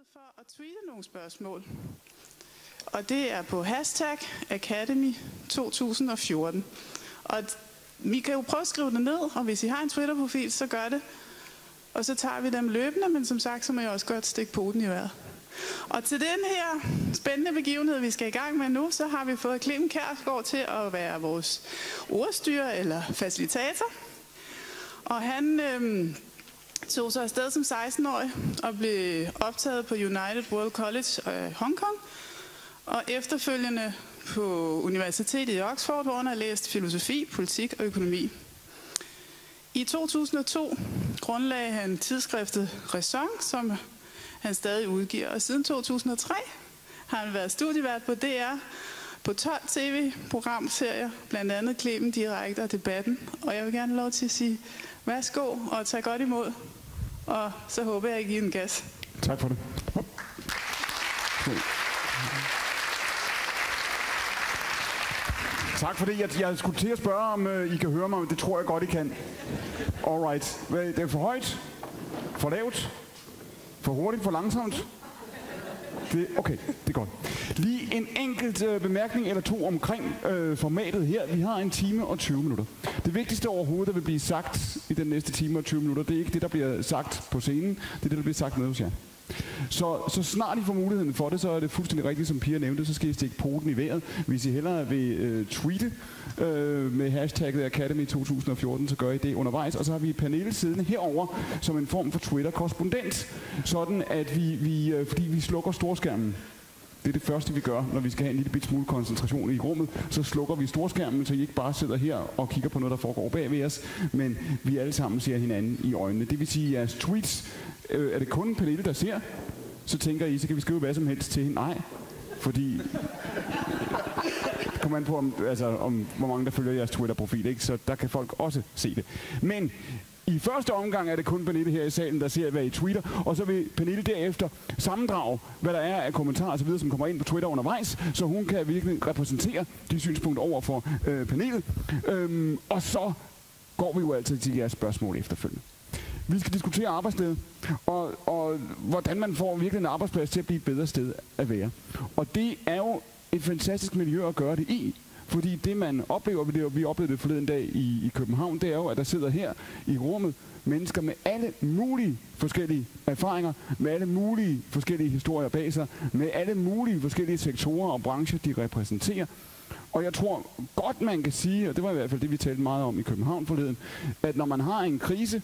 mulighed for at tweete nogle spørgsmål. Og det er på hashtag Academy 2014. Og vi kan jo prøve at skrive det ned, og hvis I har en Twitter-profil, så gør det. Og så tager vi dem løbende, men som sagt, så må jeg også godt stikke poten i vejret. Og til den her spændende begivenhed, vi skal i gang med nu, så har vi fået Clemen Kjærsgaard til at være vores ordstyrer eller facilitator. Og han tog sig afsted som 16-årig og blev optaget på United World College i Hongkong. Og efterfølgende på Universitetet i Oxford, hvor han har læst filosofi, politik og økonomi. I 2002 grundlagde han tidsskriftet Ræson, som han stadig udgiver. Og siden 2003 har han været studievært på DR på 12 tv-programserier, blandt andet Clemen Direkte og Debatten. Og jeg vil gerne have lov til at sige værsgo og tage godt imod. Og så håber jeg, at I giver en gas. Tak for det. Tak for det. Jeg skulle til at spørge, om I kan høre mig, men det tror jeg godt, I kan. Alright. Det er for højt? For lavt? For hurtigt? For langsomt? Okay, det er godt. Lige en enkelt bemærkning eller to omkring formatet her. Vi har 1 time og 20 minutter. Det vigtigste overhovedet, der vil blive sagt i den næste time og 20 minutter, det er ikke det, der bliver sagt på scenen. Det er det, der bliver sagt nede hos jer. Så snart I får muligheden for det, så er det fuldstændig rigtigt, som Pia nævnte, så skal I stikke poten i vejret. Hvis I hellere vil tweete med hashtagget Academy 2014, så gør I det undervejs. Og så har vi Pernille siddende herover som en form for Twitter-korrespondent, sådan at fordi vi slukker storskærmen. Det er det første, vi gør, når vi skal have en lille bit smule koncentration i rummet. Så slukker vi storskærmen, så I ikke bare sidder her og kigger på noget, der foregår bag ved os, men vi alle sammen ser hinanden i øjnene. Det vil sige, at jeres tweets, er det kun Pernille, der ser, så tænker I, så kan vi skrive hvad som helst til hende. Nej, fordi det kommer an på, om hvor mange der følger jeres Twitter-profil, ikke? Så der kan folk også se det. Men i første omgang er det kun Pernille her i salen, der ser, hvad I tweeter, og så vil Pernille derefter sammendrage, hvad der er af kommentarer og så videre, som kommer ind på Twitter undervejs, så hun kan virkelig repræsentere de synspunkter over for panelet. Og så går vi jo altid til jeres spørgsmål efterfølgende. Vi skal diskutere arbejdslivet, og hvordan man får virkelig en arbejdsplads til at blive et bedre sted at være. Og det er jo et fantastisk miljø at gøre det i. Fordi det, man oplever, vi oplevede det forleden dag i København, det er jo, at der sidder her i rummet mennesker med alle mulige forskellige erfaringer, med alle mulige forskellige historier bag sig, med alle mulige forskellige sektorer og brancher, de repræsenterer. Og jeg tror godt, man kan sige, og det var i hvert fald det, vi talte meget om i København forleden, at når man har en krise,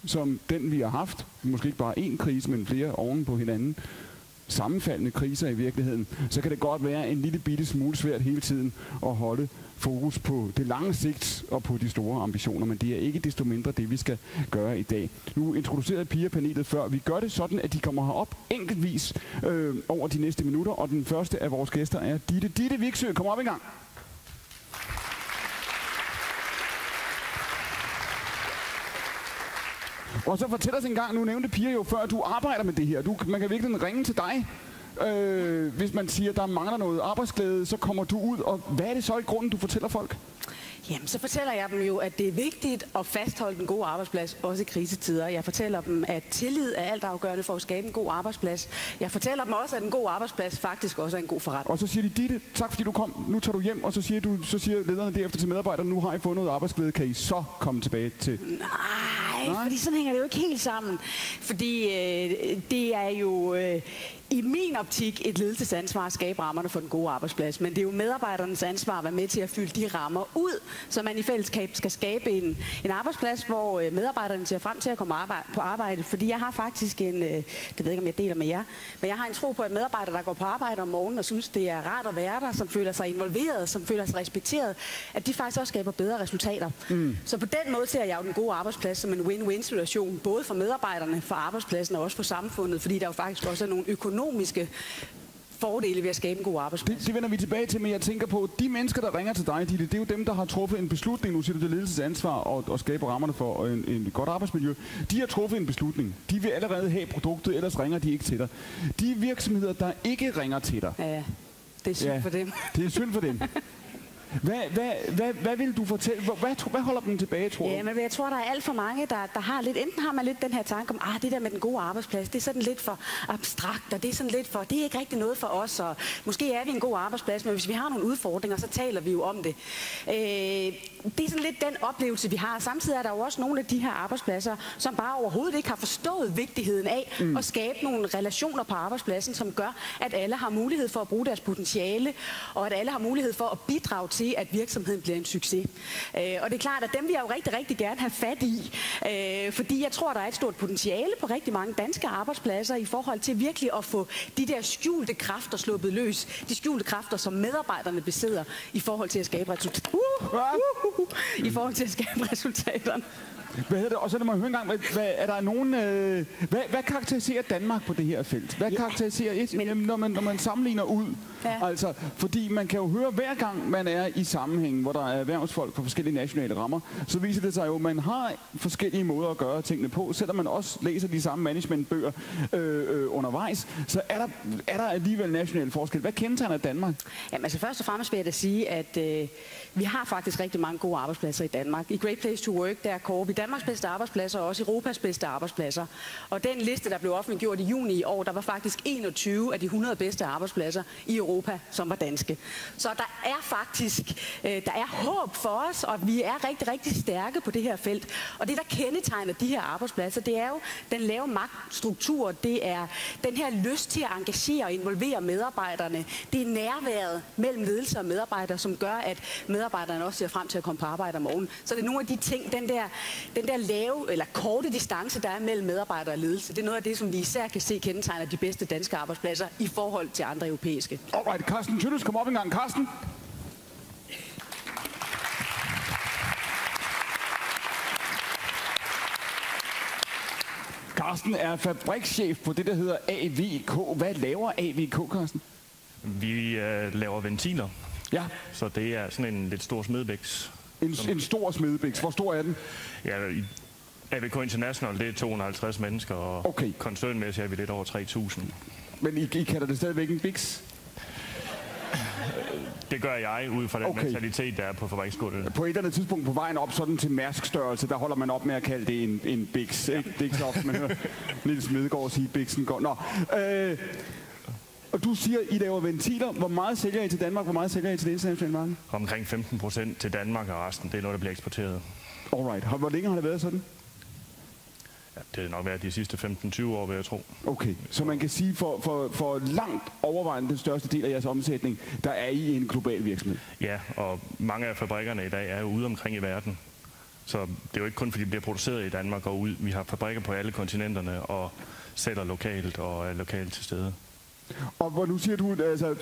som den vi har haft, måske ikke bare én krise, men flere oven på hinanden, sammenfaldende kriser i virkeligheden, så kan det godt være en lille bitte smule svært hele tiden at holde fokus på det lange sigt og på de store ambitioner, men det er ikke desto mindre det, vi skal gøre i dag. Nu introducerede Pia panelet før. Vi gør det sådan, at de kommer herop enkeltvis over de næste minutter, og den første af vores gæster er Ditte Viksø. Kom op en gang. Og så fortæl os en gang, nu nævnte Pia jo før, at du arbejder med det her. Man kan virkelig ringe til dig, hvis man siger, at der mangler noget arbejdsglæde, så kommer du ud, og hvad er det så i grunden, du fortæller folk? Jamen, så fortæller jeg dem jo, at det er vigtigt at fastholde en god arbejdsplads, også i krisetider. Jeg fortæller dem, at tillid er altafgørende for at skabe en god arbejdsplads. Jeg fortæller dem også, at en god arbejdsplads faktisk også er en god forretning. Og så siger de, Ditte, tak fordi du kom, nu tager du hjem, og så siger lederne derefter til medarbejderne, nu har I fået noget arbejdsglæde, kan I så komme tilbage til? Nej, fordi sådan hænger det jo ikke helt sammen. Fordi det er jo i min optik et ledelsesansvar at skabe rammerne for den gode arbejdsplads. Men det er jo medarbejdernes ansvar at være med til at fylde de rammer ud, så man i fællesskab skal skabe en arbejdsplads, hvor medarbejderne ser frem til at komme på arbejde. Fordi jeg har faktisk det ved jeg ikke, om jeg deler med jer, men jeg har en tro på, at medarbejdere, der går på arbejde om morgenen og synes, det er rart at være der, som føler sig involveret, som føler sig respekteret, at de faktisk også skaber bedre resultater. Så på den måde ser jeg jo den gode arbejdsplads som en win-win-situation, både for medarbejderne, for arbejdspladsen og også for samfundet, fordi der jo faktisk også er nogle økonomiske fordele ved at skabe en god arbejdsplads. Det vender vi tilbage til, men jeg tænker på, de mennesker, der ringer til dig, Ditte, det er jo dem, der har truffet en beslutning. Nu siger du, det er ledelsesansvar og skabe rammerne for en godt arbejdsmiljø. De har truffet en beslutning. De vil allerede have produktet, ellers ringer de ikke til dig. De virksomheder, der ikke ringer til dig. Ja, det er synd for dem. Det er synd for dem. Hvad vil du fortælle? Hvad holder dem tilbage, tror du? Ja, men jeg tror, der er alt for mange, der har lidt... Enten har man lidt den her tanke om, det der med den gode arbejdsplads, det er sådan lidt for abstrakt, og det er sådan lidt for... Det er ikke rigtig noget for os, og måske er vi en god arbejdsplads, men hvis vi har nogle udfordringer, så taler vi jo om det. Det er sådan lidt den oplevelse, vi har. Samtidig er der jo også nogle af de her arbejdspladser, som bare overhovedet ikke har forstået vigtigheden af at skabe nogle relationer på arbejdspladsen, som gør, at alle har mulighed for at bruge deres potentiale, og at alle har mulighed for at bidrage til, at virksomheden bliver en succes. Og det er klart, at dem vil jeg jo rigtig, rigtig gerne have fat i, fordi jeg tror, der er et stort potentiale på rigtig mange danske arbejdspladser i forhold til virkelig at få de der skjulte kræfter sluppet løs. De skjulte kræfter, som medarbejderne besidder i forhold til at skabe resultaterne. Hvad hedder det? Og så lad mig høre engang, er der nogen... Hvad karakteriserer Danmark på det her felt? Hvad karakteriserer når man sammenligner ud? Ja. Altså, fordi man kan jo høre, hver gang man er i sammenhæng, hvor der er erhvervsfolk fra forskellige nationale rammer, så viser det sig jo, at man har forskellige måder at gøre tingene på. Selvom man også læser de samme managementbøger undervejs, så er der alligevel national forskel. Hvad kendetegner Danmark? Jamen altså først og fremmest vil jeg da sige, at vi har faktisk rigtig mange gode arbejdspladser i Danmark. I Great Place to Work, der kårer vi Danmarks bedste arbejdspladser og også Europas bedste arbejdspladser. Og den liste, der blev offentliggjort i juni i år, der var faktisk 21 af de 100 bedste arbejdspladser i Europa, som var danske. Så der er faktisk der er håb for os, og vi er rigtig, rigtig stærke på det her felt. Og det, der kendetegner de her arbejdspladser, det er jo den lave magtstruktur, det er den her lyst til at engagere og involvere medarbejderne. Det er nærværet mellem ledelse og medarbejdere, som gør, at medarbejderne også ser frem til at komme på arbejde om morgenen. Så det er nogle af de ting, den der lave eller korte distance, der er mellem medarbejdere og ledelse, det er noget af det, som vi især kan se kendetegner de bedste danske arbejdspladser i forhold til andre europæiske. Alright, Carsten Tønners, kom op en gang. Carsten? Carsten er fabrikschef på det, der hedder AVK. Hvad laver AVK, Carsten? Vi laver ventiler. Ja. Så det er sådan en lidt stor smedebæks. En stor smedebæks. Hvor stor er den? Ja, AVK International, det er 250 mennesker, og koncernmæssigt er vi lidt over 3.000. Men I kalder det stadigvæk en biks? Det gør jeg ud fra den mentalitet, der er på fabriksgulvet. På et eller andet tidspunkt på vejen op sådan til Mærsk-størrelse, der holder man op med at kalde det en biks. Ja. Det er ikke så ofte, man hører Niels Smedegaard sige, biksen går. Nå. Og du siger, I laver ventiler. Hvor meget sælger I til Danmark? Hvor meget sælger I til det internationale marked? Omkring 15% til Danmark, og resten, det er noget, der bliver eksporteret. Alright. Hvor længe har det været sådan? Ja, det har nok været de sidste 15-20 år, vil jeg tro. Okay, så man kan sige, for langt overvejende den største del af jeres omsætning, der er I en global virksomhed? Ja, og mange af fabrikkerne i dag er jo ude omkring i verden. Så det er jo ikke kun, fordi de bliver produceret i Danmark og ud. Vi har fabrikker på alle kontinenterne og sælger lokalt og er lokalt til stede. Og hvor nu siger du, altså,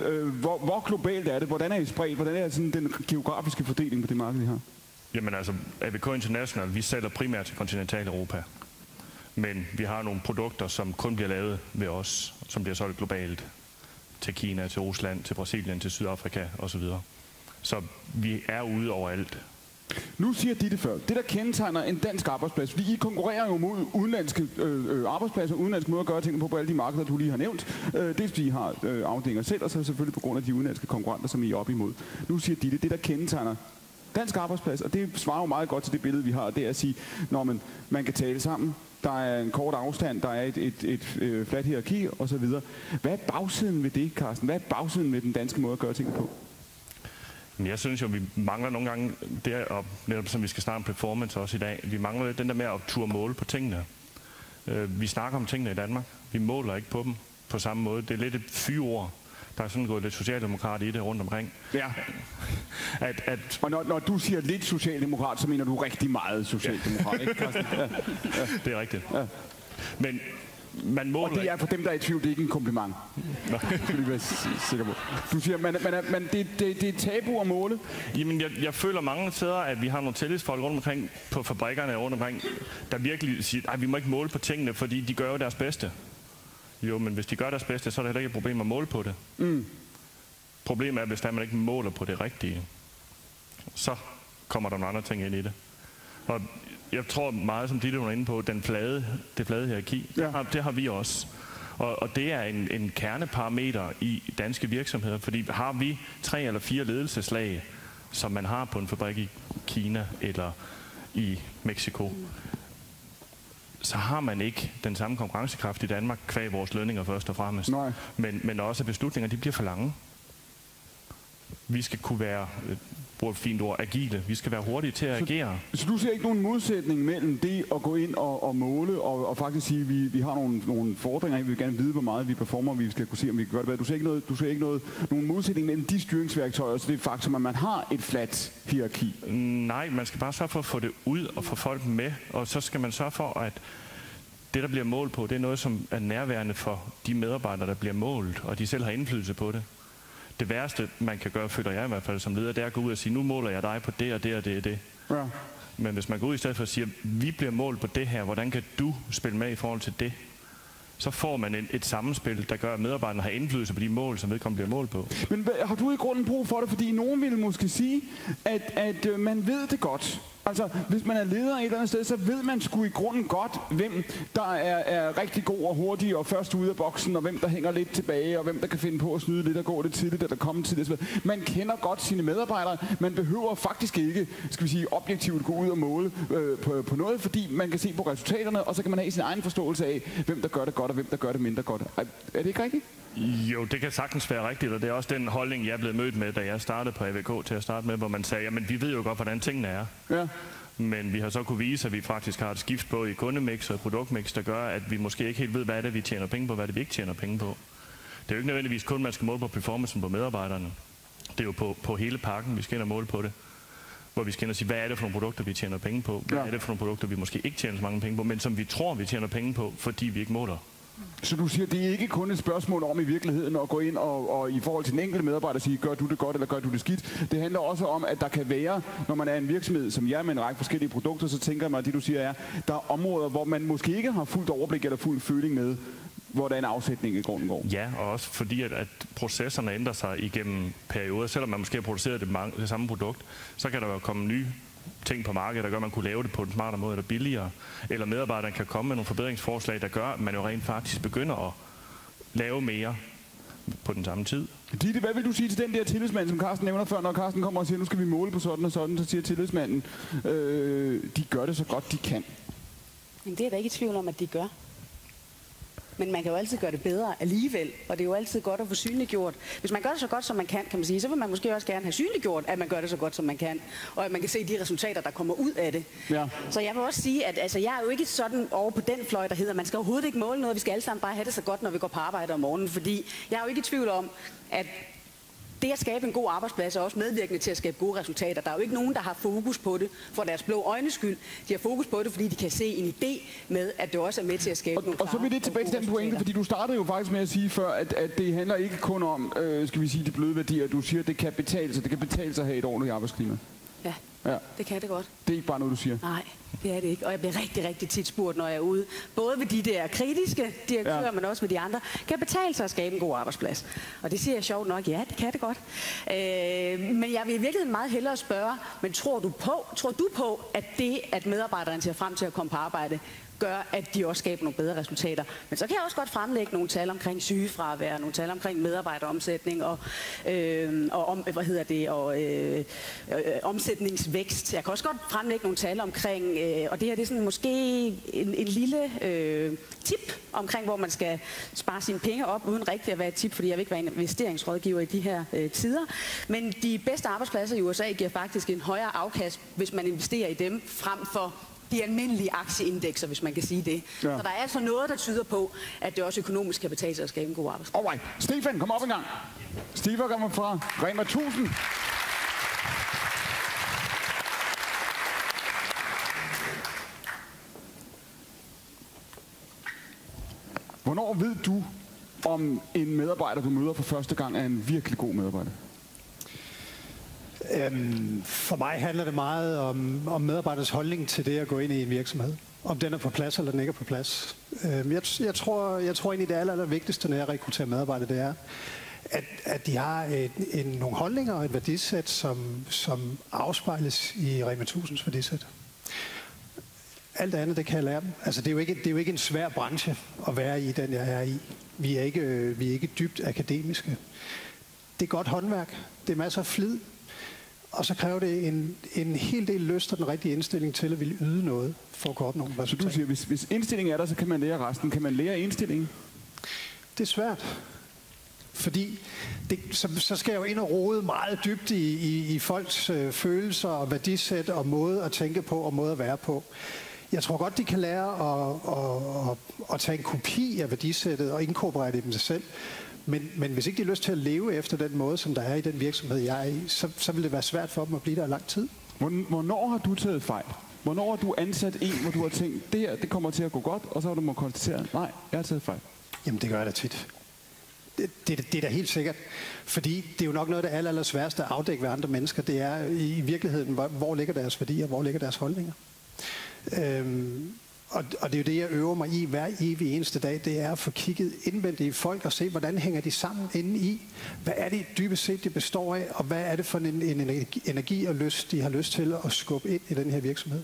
hvor globalt er det? Hvordan er I spredt? Hvordan er sådan den geografiske fordeling på det marked, I har? Jamen altså, AVK International, vi sælger primært til kontinentaleuropa. Men vi har nogle produkter, som kun bliver lavet ved os, som bliver solgt globalt. Til Kina, til Rusland, til Brasilien, til Sydafrika osv. Så vi er ude overalt. Nu siger de det før. Det, der kendetegner en dansk arbejdsplads, fordi I konkurrerer jo mod udenlandske arbejdspladser, udenlandske måder at gøre tingene på alle de markeder, du lige har nævnt. Dels fordi I har afdelinger selv, og så selvfølgelig på grund af de udenlandske konkurrenter, som I er op imod. Nu siger de det. Det, der kendetegner dansk arbejdsplads, og det svarer jo meget godt til det billede, vi har, det er at sige, når man kan tale sammen, der er en kort afstand, der er et fladt hierarki osv. Hvad er bagsiden ved det, Carsten? Hvad er bagsiden ved den danske måde at gøre tingene på? Jeg synes jo, vi mangler nogle gange det, og netop som vi skal snakke om performance også i dag, vi mangler lidt den der med at turde måle på tingene. Vi snakker om tingene i Danmark. Vi måler ikke på dem på samme måde. Det er lidt et fyord. Der er sådan gået lidt socialdemokrat i det rundt omkring. Ja. Og når du siger lidt socialdemokrat, så mener du rigtig meget socialdemokrat, ikke, Carsten? Ja. Det er rigtigt. Ja. Men man måler... Og det er for dem, der er i tvivl, det er ikke en kompliment. Skal du være sikker på. Du siger, men det er tabu at måle? Jamen, jeg føler mange steder, at vi har nogle tillidsfolk rundt omkring på fabrikkerne rundt omkring, der virkelig siger, at vi må ikke måle på tingene, fordi de gør jo deres bedste. Jo, men hvis de gør deres bedste, så er det heller ikke et problem at måle på det. Problemet er, hvis man ikke måler på det rigtige, så kommer der nogle andre ting ind i det. Og jeg tror meget, som Ditte var inde på, det flade hierarki, det har vi også. Og det er en kerneparameter i danske virksomheder, fordi har vi 3 eller 4 ledelseslag, som man har på en fabrik i Kina eller i Mexico, så har man ikke den samme konkurrencekraft i Danmark, kvæg vores lønninger først og fremmest. Men også beslutninger, de bliver for lange. Vi skal kunne være, bruger et fint ord, agile. Vi skal være hurtige til at agere. Så du ser ikke nogen modsætning mellem det at gå ind og måle og faktisk sige, at vi har nogle fordringer, vi vil gerne vide, hvor meget vi performer, vi skal kunne se, om vi kan gøre det. Du ser ikke nogen modsætning mellem de styringsværktøjer, så det er faktum, at man har et fladt hierarki. Nej, man skal bare sørge for at få det ud og få folk med, og så skal man sørge for, at det, der bliver målt på, det er noget, som er nærværende for de medarbejdere, der bliver målt, og de selv har indflydelse på det. Det værste, man kan gøre, føler jeg i hvert fald som leder, det er at gå ud og sige, nu måler jeg dig på det og det og det og det. Ja. Men hvis man går ud i stedet for at sige, vi bliver målt på det her, hvordan kan du spille med i forhold til det? Så får man et sammenspil, der gør, at medarbejderne har indflydelse på de mål, som vedkommende bliver målt på. Men har du i grunden brug for det? Fordi nogen vil måske sige, at man ved det godt. Altså, hvis man er leder et eller andet sted, så ved man sgu i grunden godt, hvem der er rigtig god og hurtig og først ude af boksen, og hvem der hænger lidt tilbage, og hvem der kan finde på at snyde lidt og gå lidt tidligt, eller komme tidligt. Man kender godt sine medarbejdere. Man behøver faktisk ikke, skal vi sige, objektivt gå ud og måle på noget, fordi man kan se på resultaterne, og så kan man have sin egen forståelse af, hvem der gør det godt, og hvem der gør det mindre godt. Er det ikke rigtigt? Jo, det kan sagtens være rigtigt, og det er også den holdning, jeg er blevet mødt med, da jeg startede på AVK til at starte med, hvor man sagde, jamen vi ved jo godt, hvordan tingene er. Ja. Men vi har så kunne vise, at vi faktisk har et skift både i kundemix og produktmix, der gør, at vi måske ikke helt ved, hvad er det, vi tjener penge på, hvad er det, vi ikke tjener penge på. Det er jo ikke nødvendigvis kun, man skal måle på performancen på medarbejderne. Det er jo på hele pakken, vi skal ind og måle på det. Hvor vi skal ind og sige, hvad er det for nogle produkter, vi tjener penge på? Hvad er det for nogle produkter, vi måske ikke tjener så mange penge på, men som vi tror, vi tjener penge på, fordi vi ikke måler? Så du siger, det er ikke kun et spørgsmål om i virkeligheden at gå ind og i forhold til den enkelte medarbejder sige, gør du det godt eller gør du det skidt. Det handler også om, at der kan være, når man er en virksomhed som jeg med en række forskellige produkter, så tænker jeg mig, at det du siger er, der er områder, hvor man måske ikke har fuldt overblik eller fuld føling med, hvordan afsætningen i grunden går. Ja, og også fordi, at processerne ændrer sig igennem perioder. Selvom man måske har produceret det samme produkt, så kan der jo komme nye ting på markedet, der gør, at man kunne lave det på en smartere måde eller billigere. Eller medarbejderne kan komme med nogle forbedringsforslag, der gør, at man jo rent faktisk begynder at lave mere på den samme tid. Ditte, hvad vil du sige til den der tillidsmand, som Carsten nævner før, når Carsten kommer og siger, nu skal vi måle på sådan og sådan, så siger tillidsmanden, de gør det så godt de kan. Men det er der ikke i tvivl om, at de gør. Men man kan jo altid gøre det bedre alligevel, og det er jo altid godt at få synliggjort. Hvis man gør det så godt, som man kan man sige, så vil man måske også gerne have synliggjort, at man gør det så godt, som man kan, og at man kan se de resultater, der kommer ud af det. Ja. Så jeg vil også sige, at altså, jeg er jo ikke sådan over på den fløj, der hedder, man skal overhovedet ikke måle noget, vi skal alle sammen bare have det så godt, når vi går på arbejde om morgenen, fordi jeg er jo ikke i tvivl om, at det at skabe en god arbejdsplads er også medvirkende til at skabe gode resultater. Der er jo ikke nogen, der har fokus på det for deres blå øjnes skyld. De har fokus på det, fordi de kan se en idé med, at det også er med til at skabe nogle klare. Og så vil det tilbage til den pointe, fordi du startede jo faktisk med at sige før, at det handler ikke kun om, skal vi sige, de bløde værdier. Du siger, at det kan betale sig. Det kan betale sig at have et ordentligt arbejdsklima. Ja, det kan det godt. Det er ikke bare noget, du siger? Nej, det er det ikke. Og jeg bliver rigtig, rigtig tit spurgt, når jeg er ude. Både ved de der kritiske direktører, men også ved de andre. Kan betale sig at skabe en god arbejdsplads? Og det siger jeg sjovt nok, ja, det kan det godt. Men jeg vil i virkeligheden meget hellere spørge, men tror du på, at det, at medarbejderne ser frem til at komme på arbejde, gør, at de også skaber nogle bedre resultater. Men så kan jeg også godt fremlægge nogle tal omkring sygefravær, nogle tal omkring medarbejderomsætning og omsætningsvækst. Jeg kan også godt fremlægge nogle tal omkring, og det her det er sådan måske en lille tip omkring, hvor man skal spare sine penge op, uden rigtig at være et tip, fordi jeg vil ikke være en investeringsrådgiver i de her tider. Men de bedste arbejdspladser i USA giver faktisk en højere afkast, hvis man investerer i dem, frem for de almindelige aktieindekser, hvis man kan sige det. Ja. Så der er altså noget, der tyder på, at det også økonomisk kan betale sig at skabe en god arbejdsplads. Alright. Stefan, kom op en gang. Stefan kommer fra Rema 1000. Hvornår ved du, om en medarbejder, du møder for første gang, er en virkelig god medarbejder? For mig handler det meget om medarbejders holdning til det at gå ind i en virksomhed. Om den er på plads, eller den ikke er på plads. Jeg tror egentlig, det aller vigtigste, når jeg rekrutterer medarbejdere, det er, at de har nogle holdninger og et værdisæt, som afspejles i Rema 1000's værdisæt. Alt andet, det kan jeg lære dem. Altså, det er jo ikke en svær branche at være i, den jeg er i. Vi er ikke dybt akademiske. Det er godt håndværk. Det er masser af flid. Og så kræver det en hel del lyst og den rigtige indstilling til at ville yde noget for at kunne opnå nogle resultater. Så du siger, hvis indstillingen er der, så kan man lære resten. Kan man lære indstillingen? Det er svært. Fordi så skal jeg jo ind og rode meget dybt i folks følelser og værdisæt og måde at tænke på og måde at være på. Jeg tror godt, de kan lære at tage en kopi af værdisættet og inkorporere det i dem sig selv. Men hvis ikke de har lyst til at leve efter den måde, som der er i den virksomhed, jeg er i, så vil det være svært for dem at blive der i lang tid. Hvornår har du taget fejl? Hvornår har du ansat en, hvor du har tænkt, det her det kommer til at gå godt, og så har du må konstatere, nej, jeg har taget fejl? Jamen, det gør jeg da tit. Det er da helt sikkert. Fordi det er jo nok noget af det aller sværeste at afdække ved andre mennesker. Det er i virkeligheden, hvor ligger deres værdier, hvor ligger deres holdninger. Og det er jo det, jeg øver mig i hver evig eneste dag, det er at få kigget indvendigt i folk og se, hvordan hænger de sammen inde i. Hvad er det dybest set, det består af, og hvad er det for en energi og lyst, de har lyst til at skubbe ind i den her virksomhed.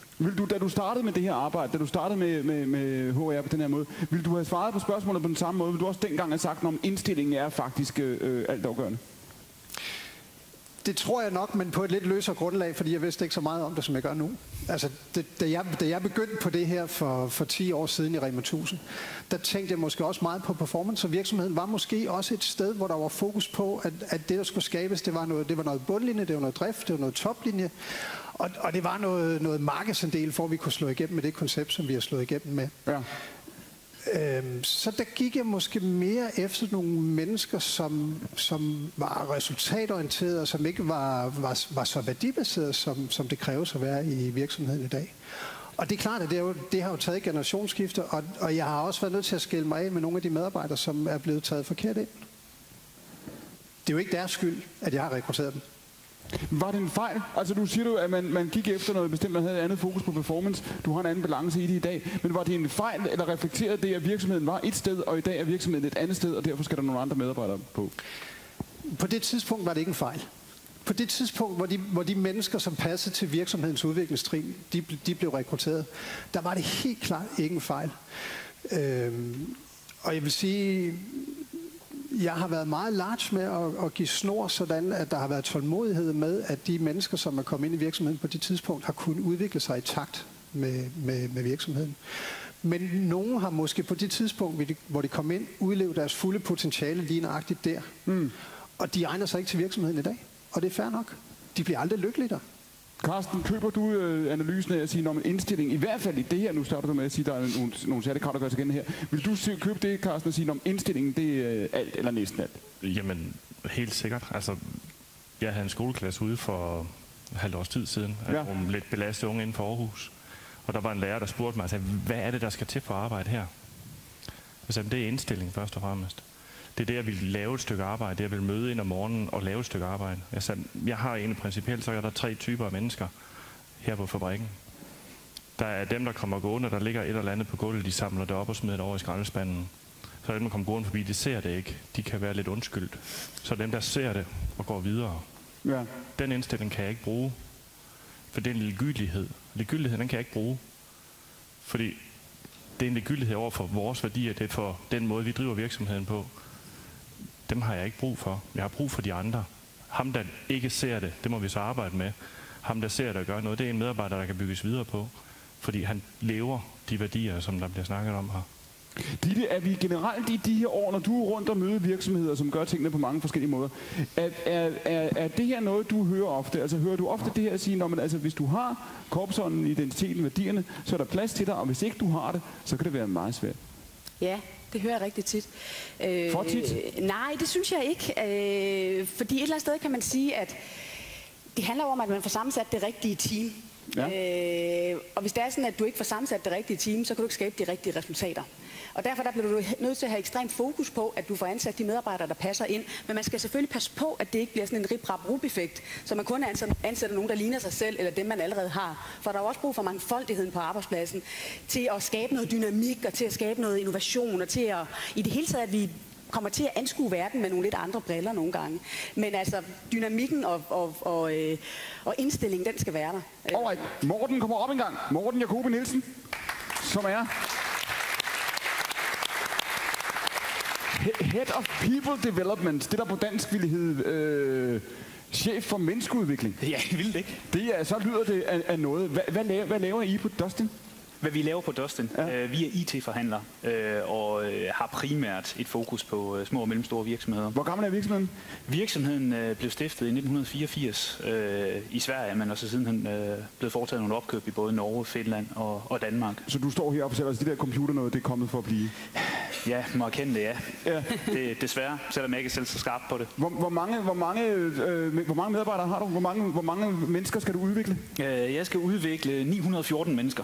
Da du startede med det her arbejde, da du startede med HR på den her måde, ville du have svaret på spørgsmålet på den samme måde? Vil du også dengang have sagt, om indstillingen er faktisk altafgørende? Det tror jeg nok, men på et lidt løsere grundlag, fordi jeg vidste ikke så meget om det, som jeg gør nu. Altså, da jeg begyndte på det her for 10 år siden i Rema 1000, der tænkte jeg måske også meget på performance, og virksomheden var måske også et sted, hvor der var fokus på, at det, der skulle skabes, det var noget bundlinje, det var noget drift, det var noget toplinje, og det var noget markedsandel, for at vi kunne slå igennem med det koncept, som vi har slået igennem med. Ja. Så der gik jeg måske mere efter nogle mennesker, som var resultatorienterede, og som ikke var så værdibaserede, som det kræves at være i virksomheden i dag. Og det er klart, at det har jo taget generationsskifte, og jeg har også været nødt til at skille mig af med nogle af de medarbejdere, som er blevet taget forkert ind. Det er jo ikke deres skyld, at jeg har rekrutteret dem. Var det en fejl? Altså du siger jo, at man gik efter noget bestemt, man havde et andet fokus på performance. Du har en anden balance i det i dag. Men var det en fejl, eller reflekterede det, at virksomheden var et sted, og i dag er virksomheden et andet sted, og derfor skal der nogle andre medarbejdere på? På det tidspunkt var det ikke en fejl. På det tidspunkt, hvor de mennesker, som passede til virksomhedens udviklingstrin, de blev rekrutteret, der var det helt klart ikke en fejl. Og jeg vil sige, jeg har været meget large med at give snor, sådan at der har været tålmodighed med, at de mennesker, som er kommet ind i virksomheden på det tidspunkt, har kunnet udvikle sig i takt med virksomheden. Men nogen har måske på det tidspunkt, hvor de kom ind, udlevet deres fulde potentiale lige nøjagtigt der. Og de egner sig ikke til virksomheden i dag. Og det er fair nok. De bliver aldrig lykkelige der. Carsten, køber du analysen af at sige, når man indstilling, i hvert fald i det her, nu starter du med at sige, at der er nogle særlige krav, der gør sig igen her. Vil du købe det, Carsten, og sige, når indstillingen, det er alt eller næsten alt? Jamen, helt sikkert. Altså, jeg havde en skoleklasse ude for et halvt års tid siden, om lidt belastede unge inden for Aarhus. Og der var en lærer, der spurgte mig, og sagde, hvad er det, der skal til for at arbejde her? Jeg sagde, det er indstilling først og fremmest. Det er det, jeg vil lave et stykke arbejde. Det jeg vil møde ind om morgenen og lave et stykke arbejde. Jeg sagde, jeg har egentlig principielt, så er der 3 typer af mennesker her på fabrikken. Der er dem, der kommer gående, der ligger et eller andet på gulvet, de samler det op og smider det over i skraldespanden. Så er dem, der kommer gående forbi, de ser det ikke. De kan være lidt undskyldt. Så dem, der ser det og går videre. Ja. Den indstilling kan jeg ikke bruge. For det er en ligegyldighed. Ligegyldighed, den kan jeg ikke bruge. Fordi det er en ligegyldighed over for vores værdier. Det er for den måde, vi driver virksomheden på. Dem har jeg ikke brug for. Jeg har brug for de andre. Ham, der ikke ser det, det må vi så arbejde med. Ham, der ser det og gør noget, det er en medarbejder, der kan bygges videre på. Fordi han lever de værdier, som der bliver snakket om her. Ditte, er vi generelt i de her år, når du er rundt og møder virksomheder, som gør tingene på mange forskellige måder, er det her noget, du hører ofte? Altså hører du ofte det her at sige, når man, altså, hvis du har korpsånden, identiteten, værdierne, så er der plads til dig, og hvis ikke du har det, så kan det være meget svært. Ja, det hører jeg rigtig tit. For tit? Nej, det synes jeg ikke. Fordi et eller andet sted kan man sige, at det handler om, at man får sammensat det rigtige team. Ja. Og hvis det er sådan, at du ikke får sammensat det rigtige team, så kan du ikke skabe de rigtige resultater. Og derfor der bliver du nødt til at have ekstremt fokus på, at du får ansat de medarbejdere, der passer ind. Men man skal selvfølgelig passe på, at det ikke bliver sådan en rip-rap-rup-effekt, så man kun ansætter nogen, der ligner sig selv, eller dem, man allerede har. For der er også brug for mangfoldigheden på arbejdspladsen, til at skabe noget dynamik, og til at skabe noget innovation, og til at i det hele taget, at vi kommer til at anskue verden med nogle lidt andre briller nogle gange. Men altså, dynamikken og indstillingen, den skal være der. Alright, Morten kommer op en gang. Morten Jacobi Nielsen, som er Head of People Development. Det der på dansk ville hedde chef for menneskeudvikling. Ja, vildt ikke? Det er, så lyder det af noget. Hvad laver I på Dustin? Hvad vi laver på Dustin? Ja. Vi er IT-forhandlere og har primært et fokus på små og mellemstore virksomheder. Hvor gammel er virksomheden? Virksomheden blev stiftet i 1984 i Sverige, men også sidenhen blevet foretaget nogle opkøb i både Norge, Finland og Danmark. Så du står heroppe og fortæller os, at de der computer noget, det er kommet for at blive? Ja, må erkende det, ja. Det, desværre, selvom jeg ikke er selv så skarp på det. Hvor mange medarbejdere har du? Hvor mange mennesker skal du udvikle? Jeg skal udvikle 914 mennesker.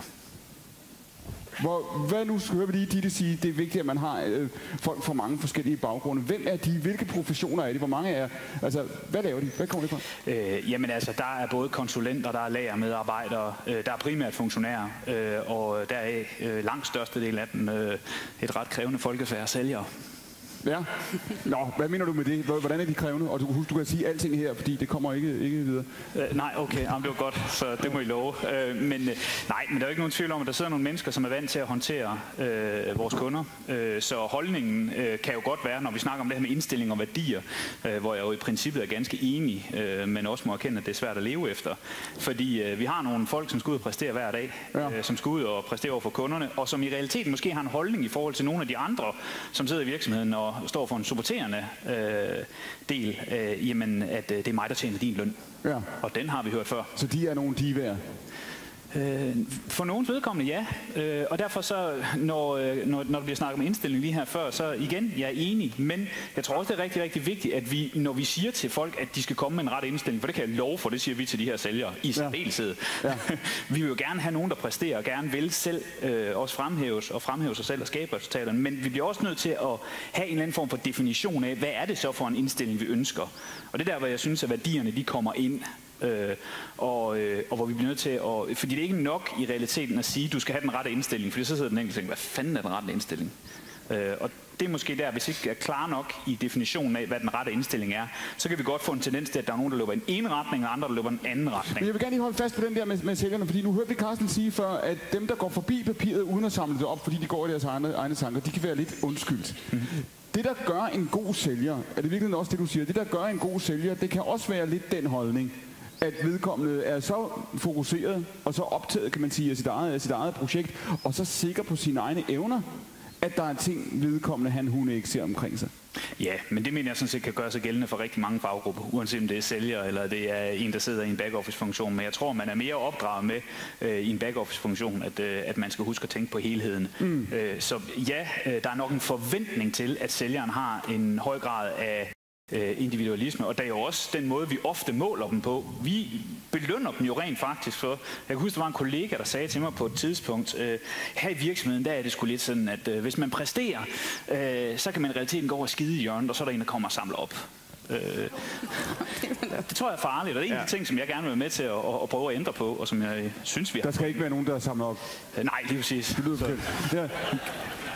Hvad nu hører vi lige Ditte sige, det er vigtigt, at man har folk fra mange forskellige baggrunde. Hvem er de? Hvilke professioner er de? Hvor mange er? Altså, hvad laver de? Hvad kommer de fra? Jamen altså, der er både konsulenter, der er lagermedarbejdere, der er primært funktionærer, og der er langt størstedel af dem et ret krævende folkefærd sælgere. Ja. Nå, hvad mener du med det? Hvordan er de krævende? Og du kan sige alting her, fordi det kommer ikke videre. Nej, okay. Jamen, det var godt, så det må I love. Men der er jo ikke nogen tvivl om, at der sidder nogle mennesker, som er vant til at håndtere vores kunder. Så holdningen kan jo godt være, når vi snakker om det her med indstilling og værdier, hvor jeg jo i princippet er ganske enig, men også må erkende, at det er svært at leve efter. Fordi vi har nogle folk, som skal ud og præstere hver dag, som skal ud og præstere over for kunderne, og som i realiteten måske har en holdning i forhold til nogle af de andre, som sidder i virksomheden og står for en supporterende del, jamen at det er mig, der tjener din løn. Ja. Og den har vi hørt før. Så de er nogle divaer? For nogens vedkommende, ja. Og derfor så, når der bliver snakket om indstilling lige her før, så igen, jeg er enig. Men jeg tror også, det er rigtig, rigtig vigtigt, at vi, når vi siger til folk, at de skal komme med en ret indstilling, for det kan jeg love for, det siger vi til de her sælgere i særdeleshed. Ja. Vi vil jo gerne have nogen, der præsterer og gerne vil selv også fremhæve sig selv og skabe resultaterne. Men vi bliver også nødt til at have en eller anden form for definition af, hvad er det så for en indstilling, vi ønsker. Og det er der, hvor jeg synes, at værdierne de kommer ind. Og hvor vi bliver nødt til at... Fordi det er ikke nok i realiteten at sige, at du skal have den rette indstilling, fordi så sidder den enkelte og tænker, hvad fanden er den rette indstilling? Og det er måske der, hvis ikke er klar nok i definitionen af, hvad den rette indstilling er, så kan vi godt få en tendens til, at der er nogen, der løber i en ene retning, og andre, der løber i en anden retning. Men jeg vil gerne lige holde fast på den der med sælgerne, fordi nu hørte vi Carsten sige før, at dem, der går forbi papiret uden at samle det op, fordi de går i deres egne tanker, de kan være lidt undskyldt. Mm-hmm. Det, der gør en god sælger, er det virkelig også det, du siger, det, der gør en god sælger, det kan også være lidt den holdning, at vedkommende er så fokuseret og så optaget, kan man sige, af sit eget projekt, og så sikker på sine egne evner, at der er ting vedkommende, hun ikke ser omkring sig. Ja, men det mener jeg sådan set kan gøre sig gældende for rigtig mange faggrupper, uanset om det er sælger eller det er en, der sidder i en back-office-funktion. Men jeg tror, man er mere opdraget med i en back-office-funktion, at man skal huske at tænke på helheden. Så ja, der er nok en forventning til, at sælgeren har en høj grad af individualisme, og der er jo også den måde, vi ofte måler dem på. Vi belønner dem jo rent faktisk for. Jeg kan huske, der var en kollega, der sagde til mig på et tidspunkt, her i virksomheden, der er det sgu lidt sådan, at hvis man præsterer, så kan man i realiteten gå over og skide i hjørnet, og så er der en, der kommer og samler op. Det tror jeg er farligt, og det er en af de ting, som jeg gerne vil være med til at prøve at ændre på, og som jeg synes, vi har. Der skal ikke være nogen, der samler op? Nej, lige præcis. Det lyder så. Ja.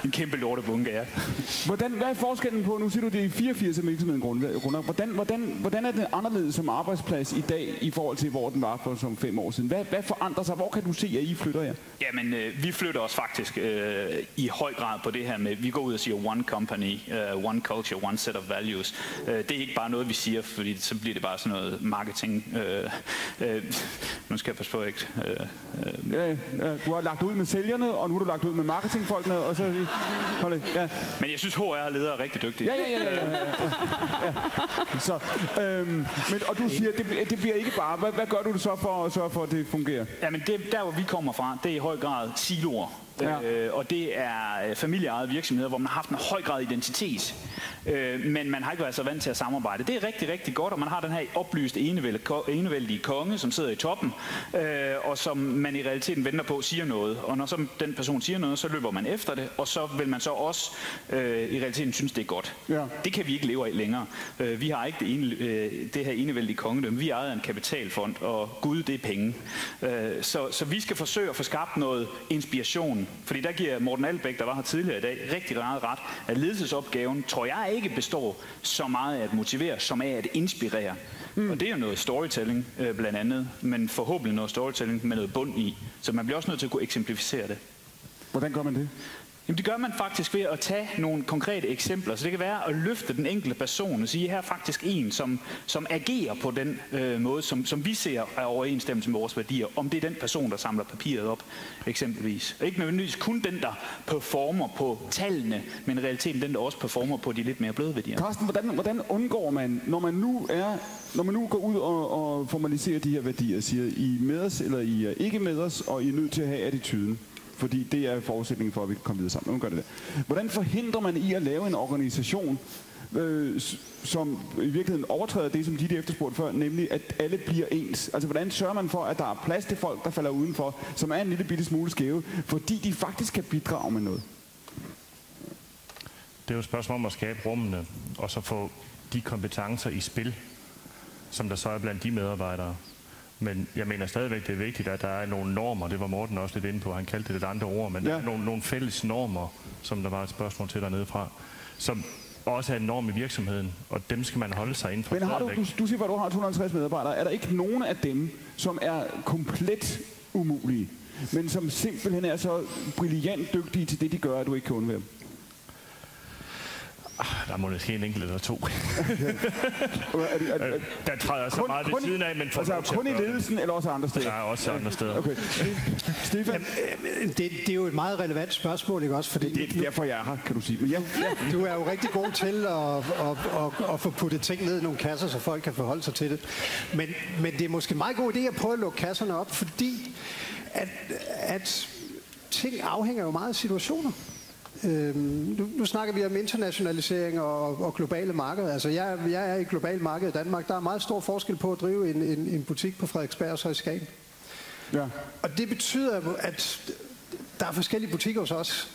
En kæmpe lortebunke, ja. Hvad er forskellen på, nu siger du, det er 84 virksomheden grunder. Hvordan er det anderledes som arbejdsplads i dag, i forhold til, hvor den var for som 5 år siden? Hvad forandrer sig? Hvor kan du se, at I flytter jer? Jamen, vi flytter os faktisk i høj grad på det her med, vi går ud og siger one company, one culture, one set of values. Det er ikke bare noget, vi siger, fordi så bliver det bare sådan noget marketing. Nu skal jeg passe på, ikke? Du har lagt ud med sælgerne, og nu har du lagt ud med marketingfolkene, og så... Ja. Men jeg synes, HR-ledere er rigtig dygtige. Ja. Så, og du siger, det bliver ikke bare... Hvad gør du det så for at sørge for, at det fungerer? Jamen, der hvor vi kommer fra, det er i høj grad siloer. Ja. Og det er familieejede virksomheder, hvor man har haft en høj grad identitet, men man har ikke været så vant til at samarbejde. Det er rigtig, rigtig godt, og man har den her oplyste enevældige konge, som sidder i toppen, og som man i realiteten venter på siger noget. Og når så den person siger noget, så løber man efter det, og så vil man så også i realiteten synes, det er godt. Ja. Det kan vi ikke leve af længere. Vi har ikke det her enevældige kongedømme. Vi er ejet af en kapitalfond, og Gud, det er penge. Så vi skal forsøge at få skabt noget inspiration. Fordi der giver Morten Albæk, der var her tidligere i dag, rigtig meget ret, at ledelsesopgaven, tror jeg ikke består så meget af at motivere, som af at inspirere. Og det er jo noget storytelling blandt andet, men forhåbentlig noget storytelling med noget bund i. Så man bliver også nødt til at kunne eksemplificere det. Hvordan gør man det? Jamen det gør man faktisk ved at tage nogle konkrete eksempler. Så det kan være at løfte den enkelte person og sige, her er faktisk en, som agerer på den måde, som vi ser er overensstemmelse med vores værdier. Om det er den person, der samler papiret op, eksempelvis. Og ikke nødvendigvis kun den, der performer på tallene, men i realiteten den, der også performer på de lidt mere bløde værdier. Carsten, hvordan undgår man, når man nu går ud og formaliserer de her værdier, siger I med os, eller I er ikke med os, og I er nødt til at have attituden? Fordi det er forudsætningen for, at vi kan komme videre sammen. Nu gør det der. Hvordan forhindrer man i at lave en organisation, som i virkeligheden overtræder det, som de efterspurgte før, nemlig at alle bliver ens? Altså, hvordan sørger man for, at der er plads til folk, der falder udenfor, som er en lille bitte smule skæve, fordi de faktisk kan bidrage med noget? Det er jo et spørgsmål om at skabe rummene, og så få de kompetencer i spil, som der så er blandt de medarbejdere. Men jeg mener stadigvæk, det er vigtigt, at der er nogle normer. Det var Morten også lidt inde på. Han kaldte det lidt andre ord, men der er nogle fælles normer, som der var et spørgsmål til dernede fra, som også er en norm i virksomheden, og dem skal man holde sig inden for. Men har du siger, at du har 250 medarbejdere. Er der ikke nogen af dem, som er komplet umulige, men som simpelthen er så brilliant dygtige til det, de gør, at du ikke kan undvære dem? Der må måske en enkelt eller to. Der træder så meget ved siden af, men altså kun i ledelsen, eller også andre steder? Ja, også andre steder. Okay. Stefan? Det er jo et meget relevant spørgsmål, ikke også? Fordi det er derfor, jeg er her, kan du sige. Men du er jo rigtig god til at få puttet ting ned i nogle kasser, så folk kan forholde sig til det. Men det er måske en meget god idé at prøve at lukke kasserne op, fordi at ting afhænger jo meget af situationer. Nu snakker vi om internationalisering og globale markeder. Altså jeg er i globalt marked i Danmark. Der er meget stor forskel på at drive en butik på Frederiksberg og så i Skagen. Ja. Og det betyder, at der er forskellige butikker hos os.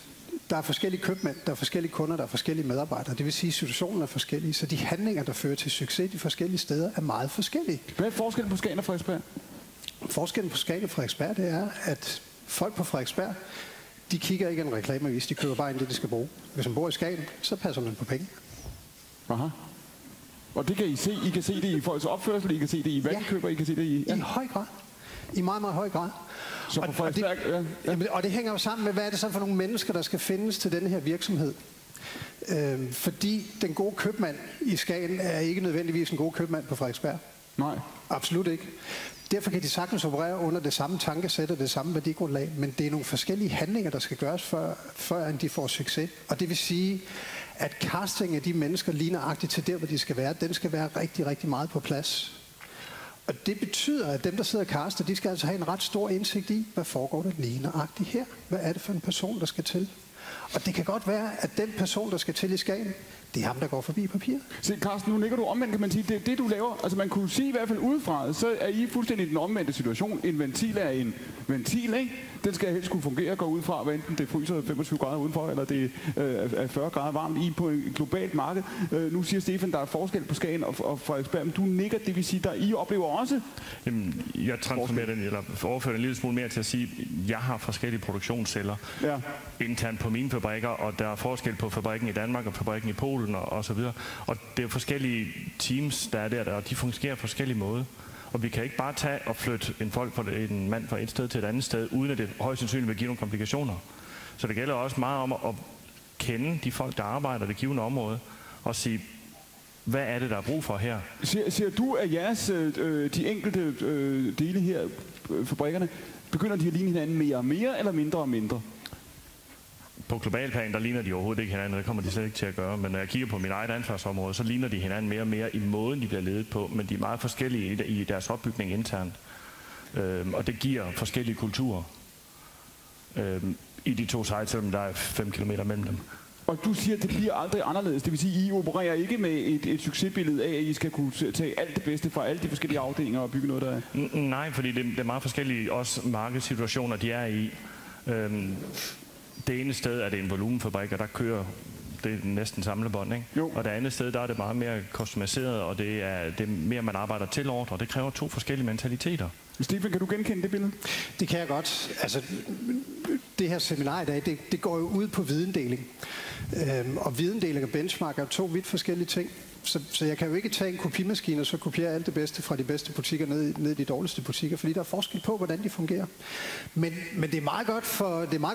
Der er forskellige købmænd, der er forskellige kunder, der er forskellige medarbejdere. Det vil sige, at situationen er forskellige. Så de handlinger, der fører til succes de forskellige steder, er meget forskellige. Hvad er forskellen på Skagen og Frederiksberg? Forskellen på Skagen og Frederiksberg, det er, at folk på Frederiksberg, de kigger ikke en reklameavis, de køber bare ind det, de skal bruge. Hvis man bor i Skagen, så passer man på penge. Aha. Og det kan I se. I kan se det i folks opførsel, I kan se det i hvad de køber, I kan se det i... Ja. I høj grad. I meget, meget høj grad. Så på Frederiksberg... Og det hænger jo sammen med, hvad er det så for nogle mennesker, der skal findes til denne her virksomhed. Fordi den gode købmand i Skagen er ikke nødvendigvis en god købmand på Frederiksberg. Nej. Absolut ikke. Derfor kan de sagtens operere under det samme tankesæt og det samme værdigrundlag, men det er nogle forskellige handlinger, der skal gøres, før de får succes. Og det vil sige, at casting af de mennesker ligneragtigt til der, hvor de skal være, den skal være rigtig, rigtig meget på plads. Og det betyder, at dem, der sidder og caster, de skal altså have en ret stor indsigt i, hvad foregår der ligneragtigt her? Hvad er det for en person, der skal til? Og det kan godt være, at den person, der skal til i Skagen, det er ham, der går forbi papir. Se, Carsten, nu ligger du omvendt, kan man sige. Det du laver, altså man kunne sige i hvert fald udefra, så er I fuldstændig i den omvendte situation. En ventil er en ventil, ikke? Den skal helst kunne fungere og gå ud fra, hvad enten det fryser 25 grader udenfor, eller det er 40 grader varmt i på et globalt marked. Nu siger Stefan, der er forskel på Skagen og Frederiksberg, men du nikker, det vil sige, der I oplever også? Jamen, jeg transformerer den, eller overfører en lille smule mere til at sige, at jeg har forskellige produktionsceller internt på mine fabrikker, og der er forskel på fabrikken i Danmark og fabrikken i Polen og så videre. Og det er forskellige teams, der er der, og de fungerer på forskellige måder. Og vi kan ikke bare tage og flytte en mand fra et sted til et andet sted, uden at det højst sandsynligt vil give nogle komplikationer. Så det gælder også meget om at kende de folk, der arbejder i det givende område, og sige, hvad er det, der er brug for her? Ser du, at jeres, de enkelte dele her, fabrikkerne, begynder de at ligne hinanden mere og mere, eller mindre og mindre? På global plan, der ligner de overhovedet ikke hinanden, det kommer de slet ikke til at gøre. Men når jeg kigger på mit eget ansvarsområde, så ligner de hinanden mere og mere i måden, de bliver ledet på. Men de er meget forskellige i deres opbygning internt. Og det giver forskellige kulturer i de to sites, selvom der er 5 kilometer mellem dem. Og du siger, at det bliver aldrig anderledes. Det vil sige, at I opererer ikke med et succesbillede af, at I skal kunne tage alt det bedste fra alle de forskellige afdelinger og bygge noget, der er? Nej, fordi det er meget forskellige også markedssituationer, de er i. Det ene sted er det en volumenfabrik, og der kører det næsten samlebånd, ikke? Jo. Og det andet sted, der er det meget mere customiseret, og det er mere, man arbejder til ordre, og det kræver to forskellige mentaliteter. Stefan, kan du genkende det billede? Det kan jeg godt. Altså, det her seminar i dag, det går jo ud på videndeling. Og videndeling og benchmark er to vidt forskellige ting. Så jeg kan jo ikke tage en kopimaskine og så kopiere alt det bedste fra de bedste butikker ned i de dårligste butikker, fordi der er forskel på, hvordan de fungerer. Men det er meget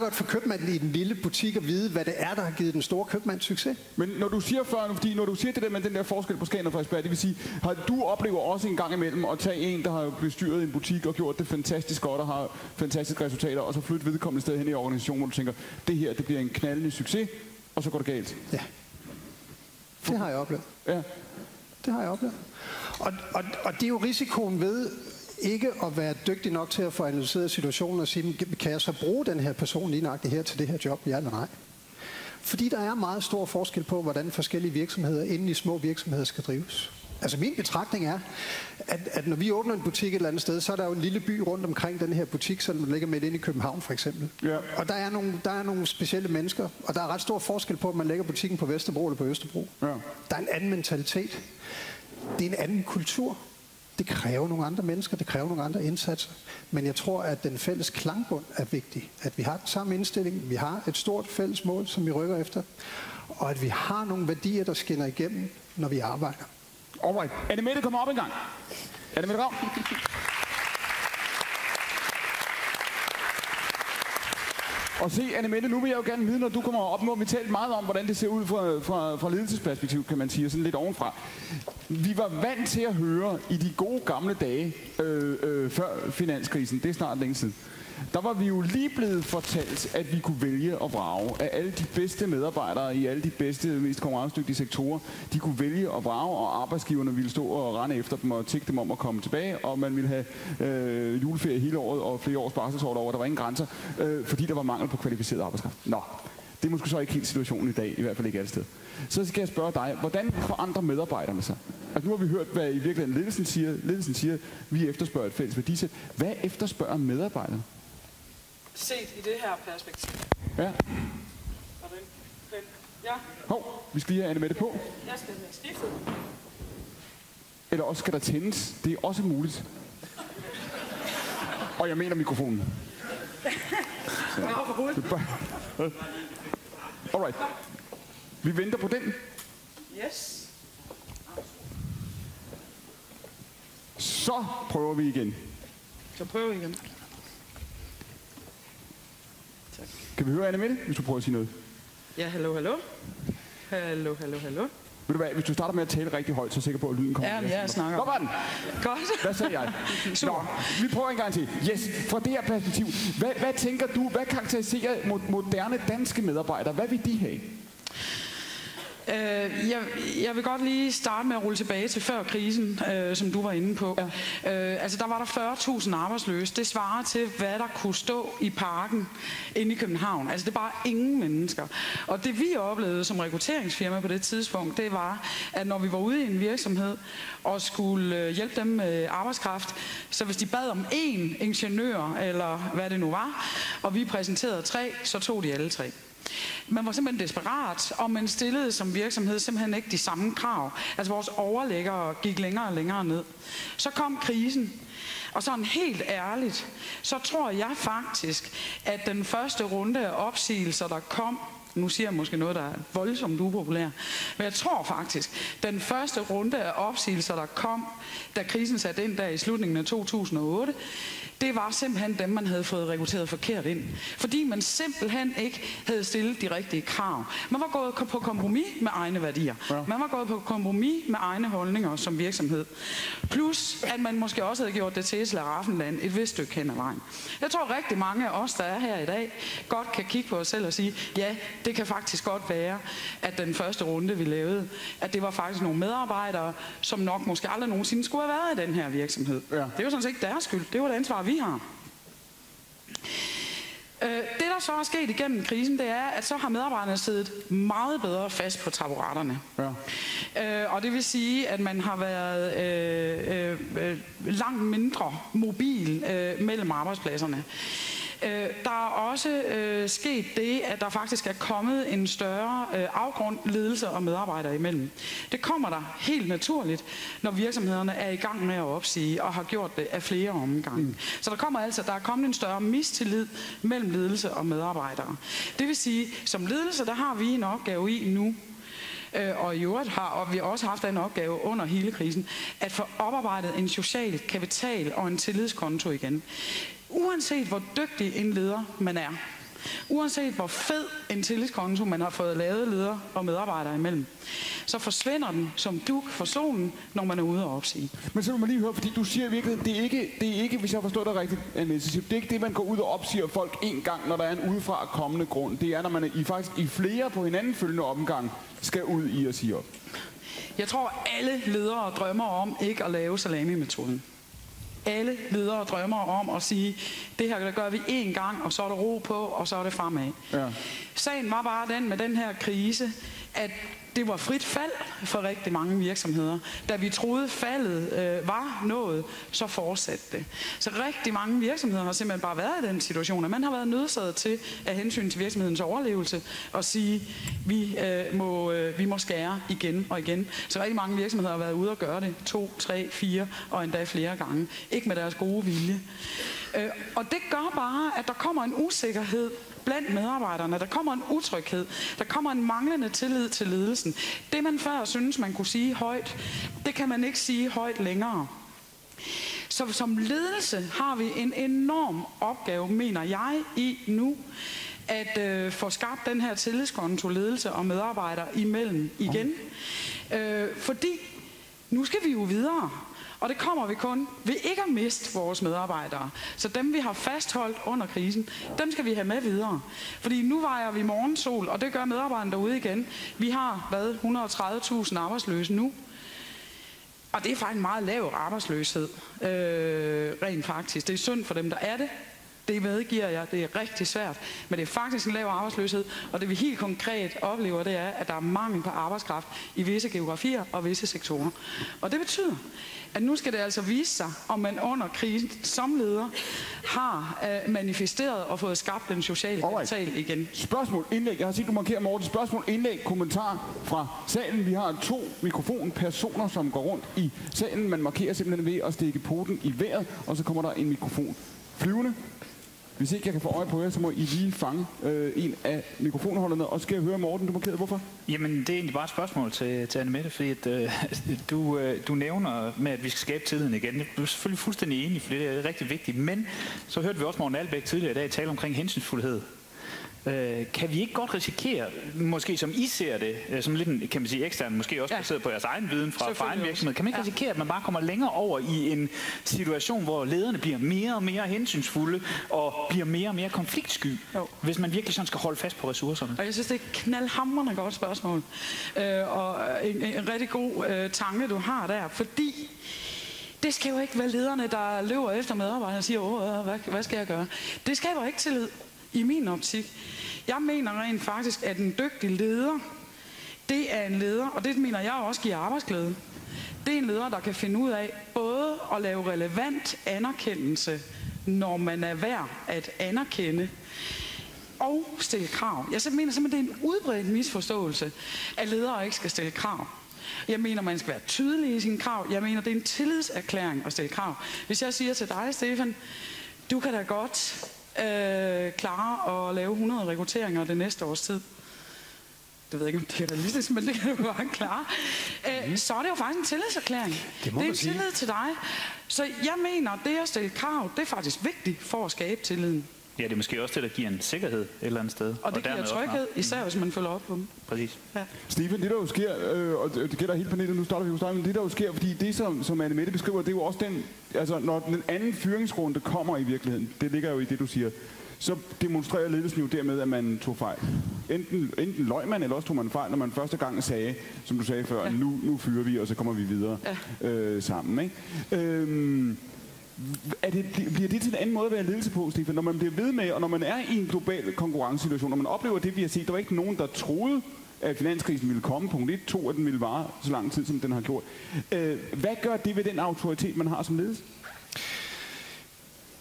godt for købmanden i den lille butik at vide, hvad det er, der har givet den store købmand succes. Men når du siger når du siger det der med den der forskel på Skagen og Frederiksberg, det vil sige, du oplever også en gang imellem at tage en, der har bestyret en butik og gjort det fantastisk godt og har fantastiske resultater, og så flytte vedkommende sted hen i organisationen, hvor du tænker, det her, det bliver en knaldende succes, og så går det galt. Ja. Det har jeg oplevet. Ja. Det har jeg oplevet. Og det er jo risikoen ved ikke at være dygtig nok til at få analyseret situationen og sige, kan jeg så bruge den her person lige nøjagtigt her til det her job, ja eller nej? Fordi der er meget stor forskel på, hvordan forskellige virksomheder inden i små virksomheder skal drives. Altså min betragtning er, at når vi åbner en butik et eller andet sted, så er der jo en lille by rundt omkring den her butik, som ligger midt inde i København for eksempel. Ja. Og der er nogle specielle mennesker, og der er ret stor forskel på, om man lægger butikken på Vesterbro eller på Østerbro. Ja. Der er en anden mentalitet. Det er en anden kultur. Det kræver nogle andre mennesker, det kræver nogle andre indsatser. Men jeg tror, at den fælles klangbund er vigtig. At vi har den samme indstilling, vi har et stort fælles mål, som vi rykker efter, og at vi har nogle værdier, der skinner igennem, når vi arbejder. Alright. Annemette, kommer op en gang. Annemette Rav. Og se, Annemette, nu vil jeg jo gerne vide, når du kommer op, nu har vi talt meget om, hvordan det ser ud fra ledelsesperspektiv, kan man sige, sådan lidt ovenfra. Vi var vant til at høre i de gode gamle dage, før finanskrisen, det er snart længe siden, der var vi jo lige blevet fortalt, at vi kunne vælge og vrage. At alle de bedste medarbejdere i alle de bedste, mest konkurrencedygtige sektorer, de kunne vælge og vrage, og arbejdsgiverne ville stå og rende efter dem og tigge dem om at komme tilbage, og man ville have juleferie hele året og flere års barselsår over. Der var ingen grænser, fordi der var mangel på kvalificeret arbejdskraft. Nå, det er måske så ikke helt situationen i dag, i hvert fald ikke alle steder. Så skal jeg spørge dig, hvordan forandrer medarbejderne sig? Altså nu har vi hørt, hvad i virkeligheden ledelsen siger, vi efterspørger et fælles værdisæt. Hvad efterspørger medarbejderne? Set i det her perspektiv. Ja. Og den. Ja. Hov, vi skal lige have Annemette på. Jeg skal have skiftet. Eller også skal der tændes. Det er også muligt. Og jeg mener mikrofonen. Alright. Vi venter på den. Yes. Så prøver vi igen. Så prøver vi igen. Kan vi høre Annemette, hvis du prøver at sige noget? Ja, hallo. Hallo. Ved du hvad, hvis du starter med at tale rigtig højt, så er jeg sikker på, at lyden kommer. Ja, jeg snakker. Hvor var den? Godt. Hvad sagde jeg? Nå, vi prøver en gang til. Yes, fra det her perspektiv. Hvad tænker du, hvad karakteriserer moderne danske medarbejdere? Hvad vil de have? Jeg vil godt lige starte med at rulle tilbage til før krisen, som du var inde på. Ja. Altså der var der 40.000 arbejdsløse. Det svarer til, hvad der kunne stå i parken inde i København. Altså det er bare ingen mennesker. Og det vi oplevede som rekrutteringsfirma på det tidspunkt, det var, at når vi var ude i en virksomhed og skulle hjælpe dem med arbejdskraft, så hvis de bad om 1 ingeniør, eller hvad det nu var, og vi præsenterede 3, så tog de alle 3. Man var simpelthen desperat, og man stillede som virksomhed simpelthen ikke de samme krav. Altså vores overlæggere gik længere og længere ned. Så kom krisen, og sådan helt ærligt, så tror jeg faktisk, at den første runde af opsigelser, der kom, nu siger jeg måske noget, der er voldsomt upopulær, men jeg tror faktisk, den første runde af opsigelser, der kom, da krisen satte ind der i slutningen af 2008, det var simpelthen dem, man havde fået rekrutteret forkert ind. Fordi man simpelthen ikke havde stillet de rigtige krav. Man var gået på kompromis med egne værdier. Ja. Man var gået på kompromis med egne holdninger som virksomhed. Plus, at man måske også havde gjort det til et slaraffenland et vist stykke hen ad vejen. Jeg tror rigtig mange af os, der er her i dag, godt kan kigge på os selv og sige, ja, det kan faktisk godt være, at den første runde, vi lavede, at det var faktisk nogle medarbejdere, som nok måske aldrig nogensinde skulle have været i den her virksomhed. Ja. Det var sådan set ikke deres skyld. Det var det ansvar, vi har. Det, der så er sket igennem krisen, det er, at så har medarbejderne siddet meget bedre fast på taburetterne. Ja. Og det vil sige, at man har været langt mindre mobil mellem arbejdspladserne. Der er også sket det, at der faktisk er kommet en større afgrund ledelse og medarbejdere imellem. Det kommer der helt naturligt, når virksomhederne er i gang med at opsige og har gjort det af flere omgange. Så der er kommet en større mistillid mellem ledelse og medarbejdere. Det vil sige, som ledelse, der har vi en opgave i nu og i øvrigt har vi også haft en opgave under hele krisen, at få oparbejdet en social kapital og en tillidskonto igen. Uanset hvor dygtig en leder man er, uanset hvor fed en tillidskonto man har fået lavet ledere og medarbejdere imellem, så forsvinder den som dug for solen, når man er ude og opsige. Men så vil man lige høre, fordi du siger virkelig, det er ikke, hvis jeg forstår dig rigtigt, det er ikke det, man går ud og opsiger folk en gang, når der er en udefra kommende grund. Det er, når man faktisk i flere på hinanden følgende omgang skal ud i at sige op. Jeg tror, alle ledere drømmer om ikke at lave salami-metoden. Alle ledere drømmer om at sige, det her gør vi én gang, og så er der ro på, og så er det fremad. Ja. Sagen var bare den med den her krise, at det var frit fald for rigtig mange virksomheder. Da vi troede, faldet var nået, så fortsatte det. Så rigtig mange virksomheder har simpelthen bare været i den situation, at man har været nødsaget til af hensyn til virksomhedens overlevelse at sige, vi må skære igen og igen. Så rigtig mange virksomheder har været ude og gøre det 2, 3, 4 og endda flere gange. Ikke med deres gode vilje. Og det gør bare, at der kommer en usikkerhed blandt medarbejderne. Der kommer en utryghed. Der kommer en manglende tillid til ledelsen. Det, man før synes, man kunne sige højt, det kan man ikke sige højt længere. Så som ledelse har vi en enorm opgave, mener jeg, i nu, at få skabt den her tillidskonto, ledelse og medarbejdere imellem igen. Fordi nu skal vi jo videre. Og det kommer vi kun ved ikke at miste vores medarbejdere. Så dem, vi har fastholdt under krisen, dem skal vi have med videre. Fordi nu vejer vi morgensol, og det gør medarbejderne derude igen. Vi har, 130.000 arbejdsløse nu. Og det er faktisk en meget lav arbejdsløshed, rent faktisk. Det er synd for dem, der er det. Det medgiver jeg, det er rigtig svært. Men det er faktisk en lav arbejdsløshed, og det vi helt konkret oplever, det er, at der er mangel på arbejdskraft i visse geografier og visse sektorer. Og det betyder, at nu skal det altså vise sig, om man under krisen som leder har manifesteret og fået skabt den sociale kapital igen. Spørgsmål, indlæg. Jeg har set, du markerer, Morten. Spørgsmål, indlæg, kommentar fra salen. Vi har 2 mikrofonpersoner, som går rundt i salen. Man markerer simpelthen ved at stikke poten i vejret, og så kommer der en mikrofon flyvende. Hvis ikke jeg kan få øje på jer, så må I lige fange en af mikrofonholderne. Og skal jeg høre, Morten, du markerede hvorfor? Jamen, det er egentlig bare et spørgsmål til Anne-Mette, fordi at, du nævner med, at vi skal skabe tilliden igen. Du er selvfølgelig fuldstændig enig, for det er rigtig vigtigt. Men så hørte vi også Morten Albæk tidligere i dag tale omkring hensynsfuldhed. Kan vi ikke godt risikere, måske som I ser det, som lidt, kan man sige, ekstern, måske også baseret på jeres egen viden fra egen virksomhed, kan man ikke risikere, at man bare kommer længere over i en situation, hvor lederne bliver mere og mere hensynsfulde og bliver mere og mere konfliktsky, hvis man virkelig sådan skal holde fast på ressourcerne? Og jeg synes, det er et knaldhamrende godt spørgsmål, og en rigtig god tanke, du har der, fordi det skal jo ikke være lederne, der løber efter medarbejderne og siger, hvad skal jeg gøre? Det skaber ikke tillid. I min optik. Jeg mener rent faktisk, at en dygtig leder, det er en leder, og det mener jeg også giver arbejdsglæde. Det er en leder, der kan finde ud af både at lave relevant anerkendelse, når man er værd at anerkende, og stille krav. Jeg mener simpelthen, det er en udbredt misforståelse, at ledere ikke skal stille krav. Jeg mener, man skal være tydelig i sine krav. Jeg mener, det er en tillidserklæring at stille krav. Hvis jeg siger til dig, Stefan, du kan da godt klare at lave 100 rekrutteringer det næste års tid. Det ved jeg ikke, om det er realistisk, men det kan du bare klare. Så er det jo faktisk en tillidserklæring. Det er en tillid til dig. Så jeg mener, at det at stille krav, det er faktisk vigtigt for at skabe tilliden. Ja, det er måske også det, der giver en sikkerhed et eller andet sted. Og det giver tryghed, især hvis man følger op på dem. Præcis. Ja. Stephen, det der jo sker, og det gælder hele panelet, nu starter vi hos dig, men det der jo sker, fordi det, som Anne-Mette beskriver, det er jo også den, altså når den anden fyringsrunde kommer i virkeligheden, det ligger jo i det, du siger, så demonstrerer ledelsen jo dermed, at man tog fejl. Enten løg man, eller også tog man fejl, når man første gang sagde, som du sagde før, nu fyrer vi, og så kommer vi videre sammen. Ikke? Bliver det til en anden måde at være ledelse på, Stefan? Når man bliver ved med, og når man er i en global konkurrencesituation, når man oplever det, vi har set, der var ikke nogen, der troede, at finanskrisen ville komme, punkt 1, 2, at den ville vare så lang tid, som den har gjort. Hvad gør det ved den autoritet, man har som ledelse?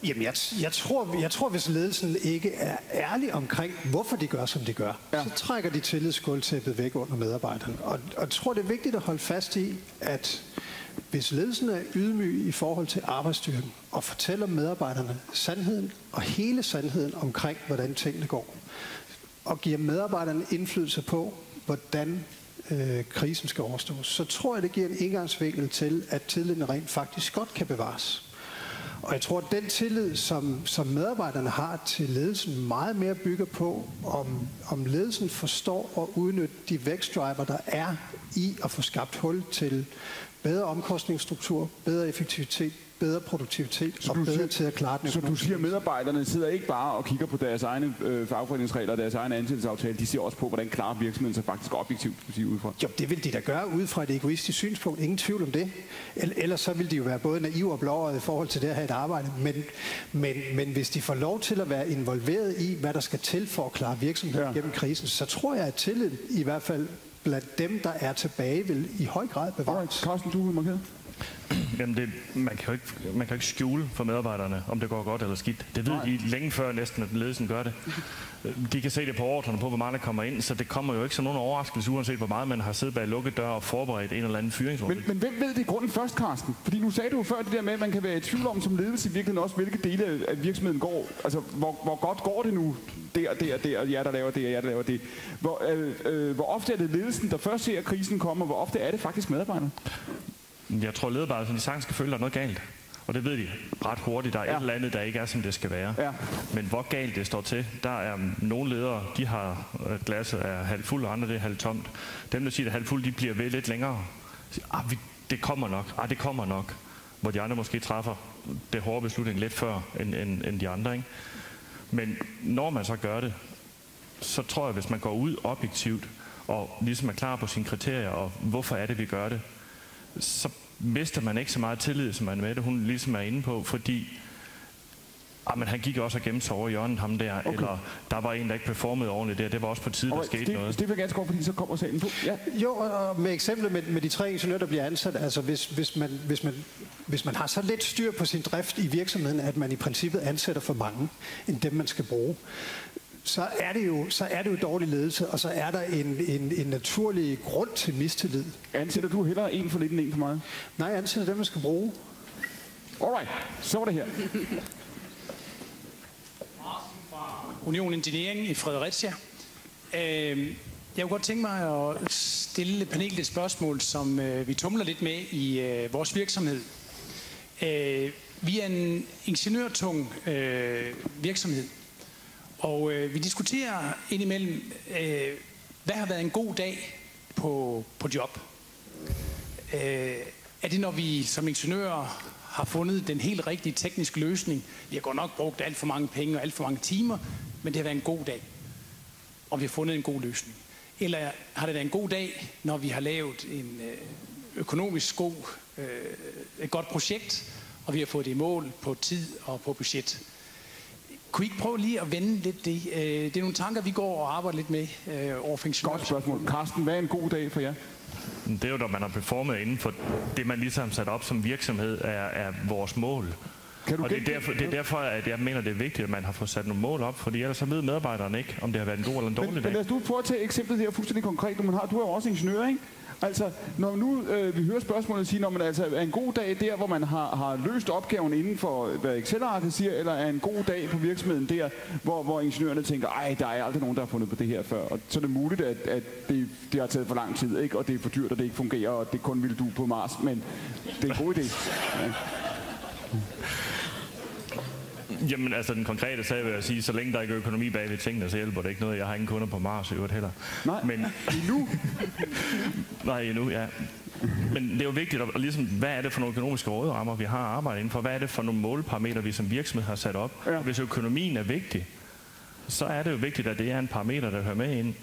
Jamen, jeg tror, hvis ledelsen ikke er ærlig omkring, hvorfor de gør, som de gør, så trækker de tillidsgulvtæppet væk under medarbejderne. Og jeg tror, det er vigtigt at holde fast i, at hvis ledelsen er ydmyg i forhold til arbejdsstyrken og fortæller medarbejderne sandheden og hele sandheden omkring, hvordan tingene går, og giver medarbejderne indflydelse på, hvordan krisen skal overstås, så tror jeg, det giver en indgangsvinkel til, at tilliden rent faktisk godt kan bevares. Og jeg tror, at den tillid, som medarbejderne har til ledelsen, meget mere bygger på, om ledelsen forstår at udnytte de vækstdriver, der er i at få skabt hul til bedre omkostningsstruktur, bedre effektivitet, bedre produktivitet og bedre til at klare den. Så du siger, at medarbejderne sidder ikke bare og kigger på deres egne fagforeningsregler og deres egne ansættelsesaftale, de ser også på, hvordan klarer virksomheden sig faktisk objektivt ud fra? Jo, det vil de da gøre ud fra et egoistisk synspunkt. Ingen tvivl om det. Ellers så vil de jo være både naive og blåøjede i forhold til det at have et arbejde. Men hvis de får lov til at være involveret i, hvad der skal til for at klare virksomheden gennem krisen, så tror jeg, at tilliden i hvert fald blandt dem, der er tilbage, vil i høj grad bevares. Carsten, du er markeret. Jamen man kan jo ikke skjule for medarbejderne, om det går godt eller skidt. Det ved de længe før næsten, at ledelsen gør det. De kan se det på ordrene på, hvor meget der kommer ind, så det kommer jo ikke som nogen overraskelse, uanset hvor meget man har siddet bag lukket dør og forberedt en eller anden fyringsrunde. Men hvem ved det i grunden først, Carsten? Fordi nu sagde du jo før det der med, at man kan være i tvivl om som ledelse i virkeligheden også, hvilke dele af virksomheden går. Altså, hvor godt går det nu? Der, jer der laver det, og jer der laver det. Hvor ofte er det ledelsen, der først ser, at krisen kommer, og hvor ofte er det faktisk medarbejderne? Jeg tror, ledere de sagtens skal føle, der er noget galt. Og det ved de ret hurtigt. Der er et eller andet, der ikke er, som det skal være. Ja. Men hvor galt det står til, der er nogle ledere, de har glasset er halvt fuld, og andre det er halvt tomt. Dem, der siger, det er halvt fuld, de bliver ved lidt længere. Siger, det kommer nok. Det kommer nok. Hvor de andre måske træffer det hårde beslutning lidt før end de andre. Ikke? Men når man så gør det, så tror jeg, hvis man går ud objektivt, og ligesom er klar på sine kriterier, og hvorfor er det, vi gør det, så mister man ikke så meget tillid, som man med det, hun ligesom er inde på, fordi men han gik også og gemte sig over hjørnet, ham der, eller der var en, der ikke performede ordentligt der, det var også på tide, der skete noget. Det vil ganske godt, fordi så kommer sagen på. Ja. Jo, og med eksemplet med de 3 ingeniører, der bliver ansat, altså hvis man har så lidt styr på sin drift i virksomheden, at man i princippet ansætter for mange, end dem man skal bruge, så er det jo dårlig ledelse, og så er der en naturlig grund til mistillid. Ansætter du hellere en for lidt end en for meget? Nej, jeg ansætter dem, man skal bruge. Alright, så var det her. Union Engineering i Fredericia. Jeg kunne godt tænke mig at stille panelet et spørgsmål, som vi tumler lidt med i vores virksomhed. Vi er en ingeniørtung virksomhed, og vi diskuterer indimellem, hvad har været en god dag på job. Er det, når vi som ingeniører har fundet den helt rigtige tekniske løsning? Vi har godt nok brugt alt for mange penge og alt for mange timer, men det har været en god dag, og vi har fundet en god løsning. Eller har det været en god dag, når vi har lavet en økonomisk et godt projekt, og vi har fået det i mål på tid og på budget? Kunne I ikke prøve lige at vende lidt det? Det er nogle tanker, vi går og arbejder lidt med over for ingeniører. Godt spørgsmål. Carsten, hvad er en god dag for jer? Det er jo, når man har performet inden for det, man ligesom har sat op som virksomhed, er vores mål. Og det er derfor, at jeg mener, det er vigtigt, at man har fået sat nogle mål op, fordi ellers så ved medarbejderne ikke, om det har været en god eller en dårlig dag. Men lad os prøve at tage eksemplet her fuldstændig konkret. Du er jo også ingeniør, ikke? Altså, når nu vi hører spørgsmålet sige, når man altså er en god dag der, hvor man har løst opgaven inden for, hvad Excel-arket siger, eller er en god dag på virksomheden der, hvor ingeniørerne tænker, der er aldrig nogen, der har fundet på det her før. Og så er det muligt, at det har taget for lang tid, ikke? Og det er for dyrt, og det ikke fungerer, og det kun vil du på Mars, men det er en god idé. Ja. Jamen altså den konkrete sag vil jeg sige, så længe der ikke er økonomi bag ved tingene, så hjælper det ikke noget. Jeg har ingen kunder på Mars i øvrigt heller. Nej, men endnu? Nej, endnu, ja. Men det er jo vigtigt, at ligesom, hvad er det for nogle økonomiske råderammer, vi har arbejdet inden for? Hvad er det for nogle måleparametre, vi som virksomhed har sat op? Ja. Hvis økonomien er vigtig, så er det jo vigtigt, at det er en parameter, der hører med ind.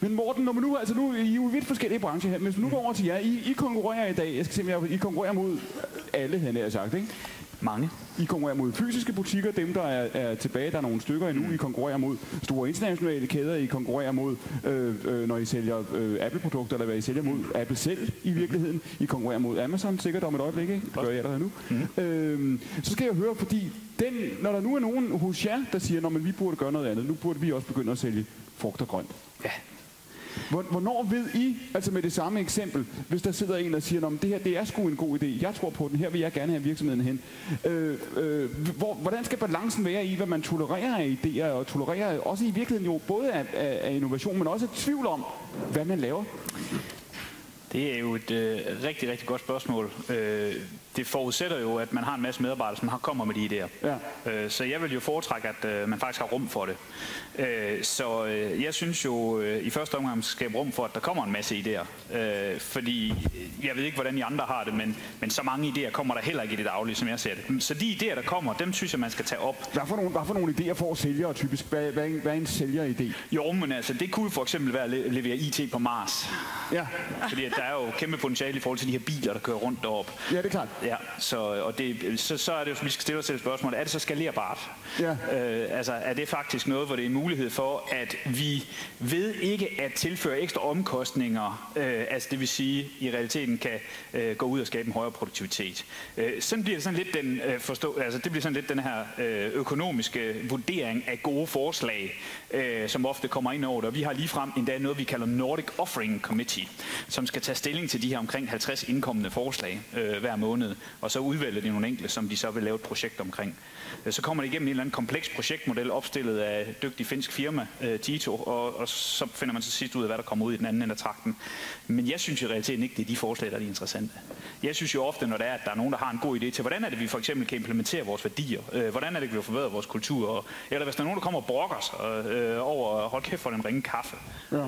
Men Morten, når man nu, altså nu I er jo i vidt forskellige brancher her, men hvis vi nu går over til jer, I konkurrerer i dag, jeg skal se, I konkurrerer mod alle, han har sagt, ikke? Mange. I konkurrerer mod fysiske butikker, dem der er tilbage, der er nogle stykker endnu. I konkurrerer mod store internationale kæder, I konkurrerer mod, når I sælger Apple-produkter, eller hvad I sælger mod Apple selv i virkeligheden. I konkurrerer mod Amazon sikkert om et øjeblik, ikke? Det gør jeg der nu. Så skal jeg høre, fordi når der nu er nogen hos jer, der siger, at vi burde gøre noget andet, nu burde vi også begynde at sælge frugt og grønt. Ja. Hvornår ved I, altså med det samme eksempel, hvis der sidder en og siger, at det her det er sgu en god idé, jeg tror på den, her vil jeg gerne have virksomheden hen. Hvordan skal balancen være i, hvad man tolererer af idéer, og tolererer også i virkeligheden jo både af innovation, men også af tvivl om, hvad man laver? Det er jo et rigtig, rigtig godt spørgsmål. Det forudsætter jo, at man har en masse medarbejdere, som kommer med de idéer. Ja. Så jeg vil jo foretrække, at man faktisk har rum for det. Så jeg synes jo i første omgang, man skal skabe rum for, at der kommer en masse idéer. Fordi jeg ved ikke, hvordan I andre har det, men så mange idéer kommer der heller ikke i det daglige, som jeg ser det. Så de idéer, der kommer, dem synes jeg, man skal tage op. Hvad for nogle idéer får sælgere typisk? Hvad er en sælgeridé? Jo, men altså, det kunne for eksempel være at levere IT på Mars. Ja. Fordi der er jo kæmpe potentiale i forhold til de her biler, der kører rundt deroppe. Ja, det er klart. Ja, så er det jo, vi skal stille os selv spørgsmålet, er det så skalerbart? Ja. Altså, er det faktisk noget, hvor det er en mulighed for, at vi ved ikke at tilføre ekstra omkostninger, altså det vil sige, i realiteten kan gå ud og skabe en højere produktivitet. Sådan bliver det sådan lidt det bliver sådan lidt den her økonomiske vurdering af gode forslag, som ofte kommer ind over det. Og vi har ligefrem endda noget, vi kalder Nordic Offering Committee, som skal tage stilling til de her omkring 50 indkommende forslag hver måned, og så udvælger de nogle enkelte, som de så vil lave et projekt omkring. Så kommer det igennem en eller anden kompleks projektmodel, opstillet af et dygtigt finsk firma, Tito, og så finder man så sidst ud af, hvad der kommer ud i den anden ende af trakten. Men jeg synes i realiteten ikke, det er de forslag, der er de interessante. Jeg synes jo ofte, når det er, at der er nogen, der har en god idé til, hvordan er det, vi for eksempel kan implementere vores værdier, hvordan er det, vi kan forbedre vores kultur, eller hvis der er nogen, der kommer og brokker sig over, hold kæft for den ringe kaffe,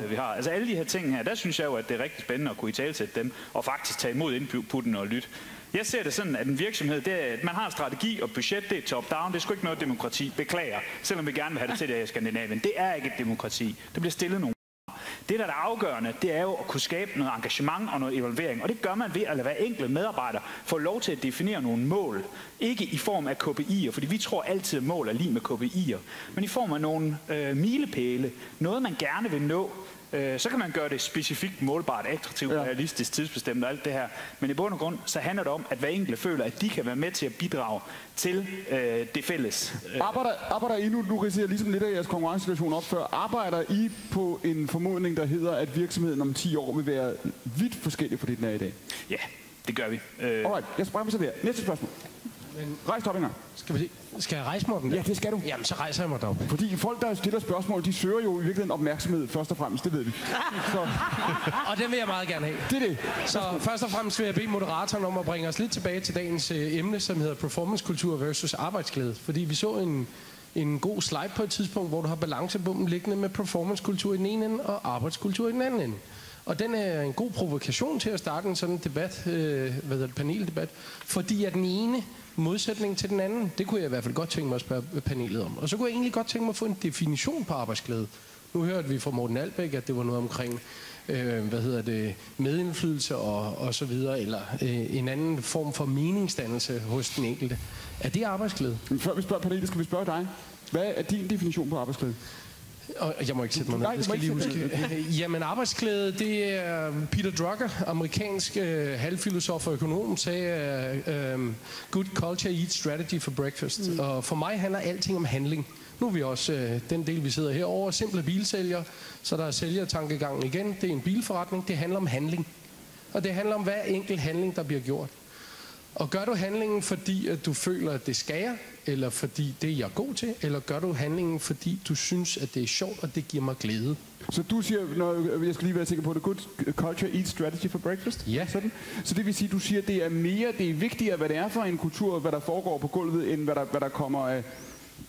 vi har. Altså alle de her ting her, der synes jeg jo, at det er rigtig spændende at kunne italesætte dem, og faktisk tage imod inputen og lytte. Jeg ser det sådan, at en virksomhed, det er, at man har en strategi og budget, det er top-down, det er sgu ikke noget demokrati, beklager, selvom vi gerne vil have det til det her i Skandinavien. Det er ikke et demokrati. Der bliver stillet nogle. Det, der er afgørende, det er jo at kunne skabe noget engagement og noget evaluering, og det gør man ved at lade hver enkelt medarbejder få lov til at definere nogle mål. Ikke i form af KPI'er, fordi vi tror altid, at mål er lig med KPI'er, men i form af nogle milepæle, noget man gerne vil nå. Så kan man gøre det specifikt, målbart, attraktivt, realistisk, tidsbestemt og alt det her. Men i bund og grund, så handler det om, at hver enkelt føler, at de kan være med til at bidrage til det fælles. Arbejder I nu riser ligesom lidt af jeres konkurrencesituation op før, arbejder I på en formodning, der hedder, at virksomheden om 10 år vil være vidt forskellig fra det, den er i dag? Ja, det gør vi. Alright, jeg spreder mig så der. Næste spørgsmål. Rejs op, Inger. Skal jeg rejse mig den? Ja, det skal du. Jamen, så rejser jeg mig dog. Fordi folk, der stiller spørgsmål, de søger jo i virkeligheden opmærksomhed først og fremmest, det ved vi. Så. Og den vil jeg meget gerne have. Det er det. Så først og fremmest vil jeg bede moderatoren om at bringe os lidt tilbage til dagens emne, som hedder performancekultur versus arbejdsglæde. Fordi vi så en god slide på et tidspunkt, hvor du har balancebommen liggende med performancekultur i den ene ende og arbejdskultur i den anden ende. Og den er en god provokation til at starte en sådan debat, paneldebat, fordi at den ene modsætning til den anden, det kunne jeg i hvert fald godt tænke mig at spørge panelet om. Og så kunne jeg egentlig godt tænke mig at få en definition på arbejdsglæde. Nu hørte vi fra Morten Albæk, at det var noget omkring medindflydelse og så videre, eller en anden form for meningsdannelse hos den enkelte. Er det arbejdsglæde? Men før vi spørger panelet, skal vi spørge dig. Hvad er din definition på arbejdsglæde? Og jeg må ikke sætte mig ned, det skal lige huske. Jamen arbejdsglæde, det er Peter Drucker, amerikansk halvfilosof og økonom, sagde good culture eats strategy for breakfast. Og for mig handler alting om handling. Nu er vi også den del, vi sidder herovre, simple bilsælger, så der er sælgertankegangen igen. Det er en bilforretning, det handler om handling. Og det handler om hver enkelt handling, der bliver gjort. Og gør du handlingen, fordi at du føler, at det skal jeg, eller fordi det er jeg god til, eller gør du handlingen, fordi du synes, at det er sjovt, og det giver mig glæde? Så du siger, jeg skal lige være sikker på det, good culture eats strategy for breakfast? Ja. Sådan. Så det vil sige, du siger, at det er vigtigere, hvad det er for en kultur, hvad der foregår på gulvet, end hvad der kommer af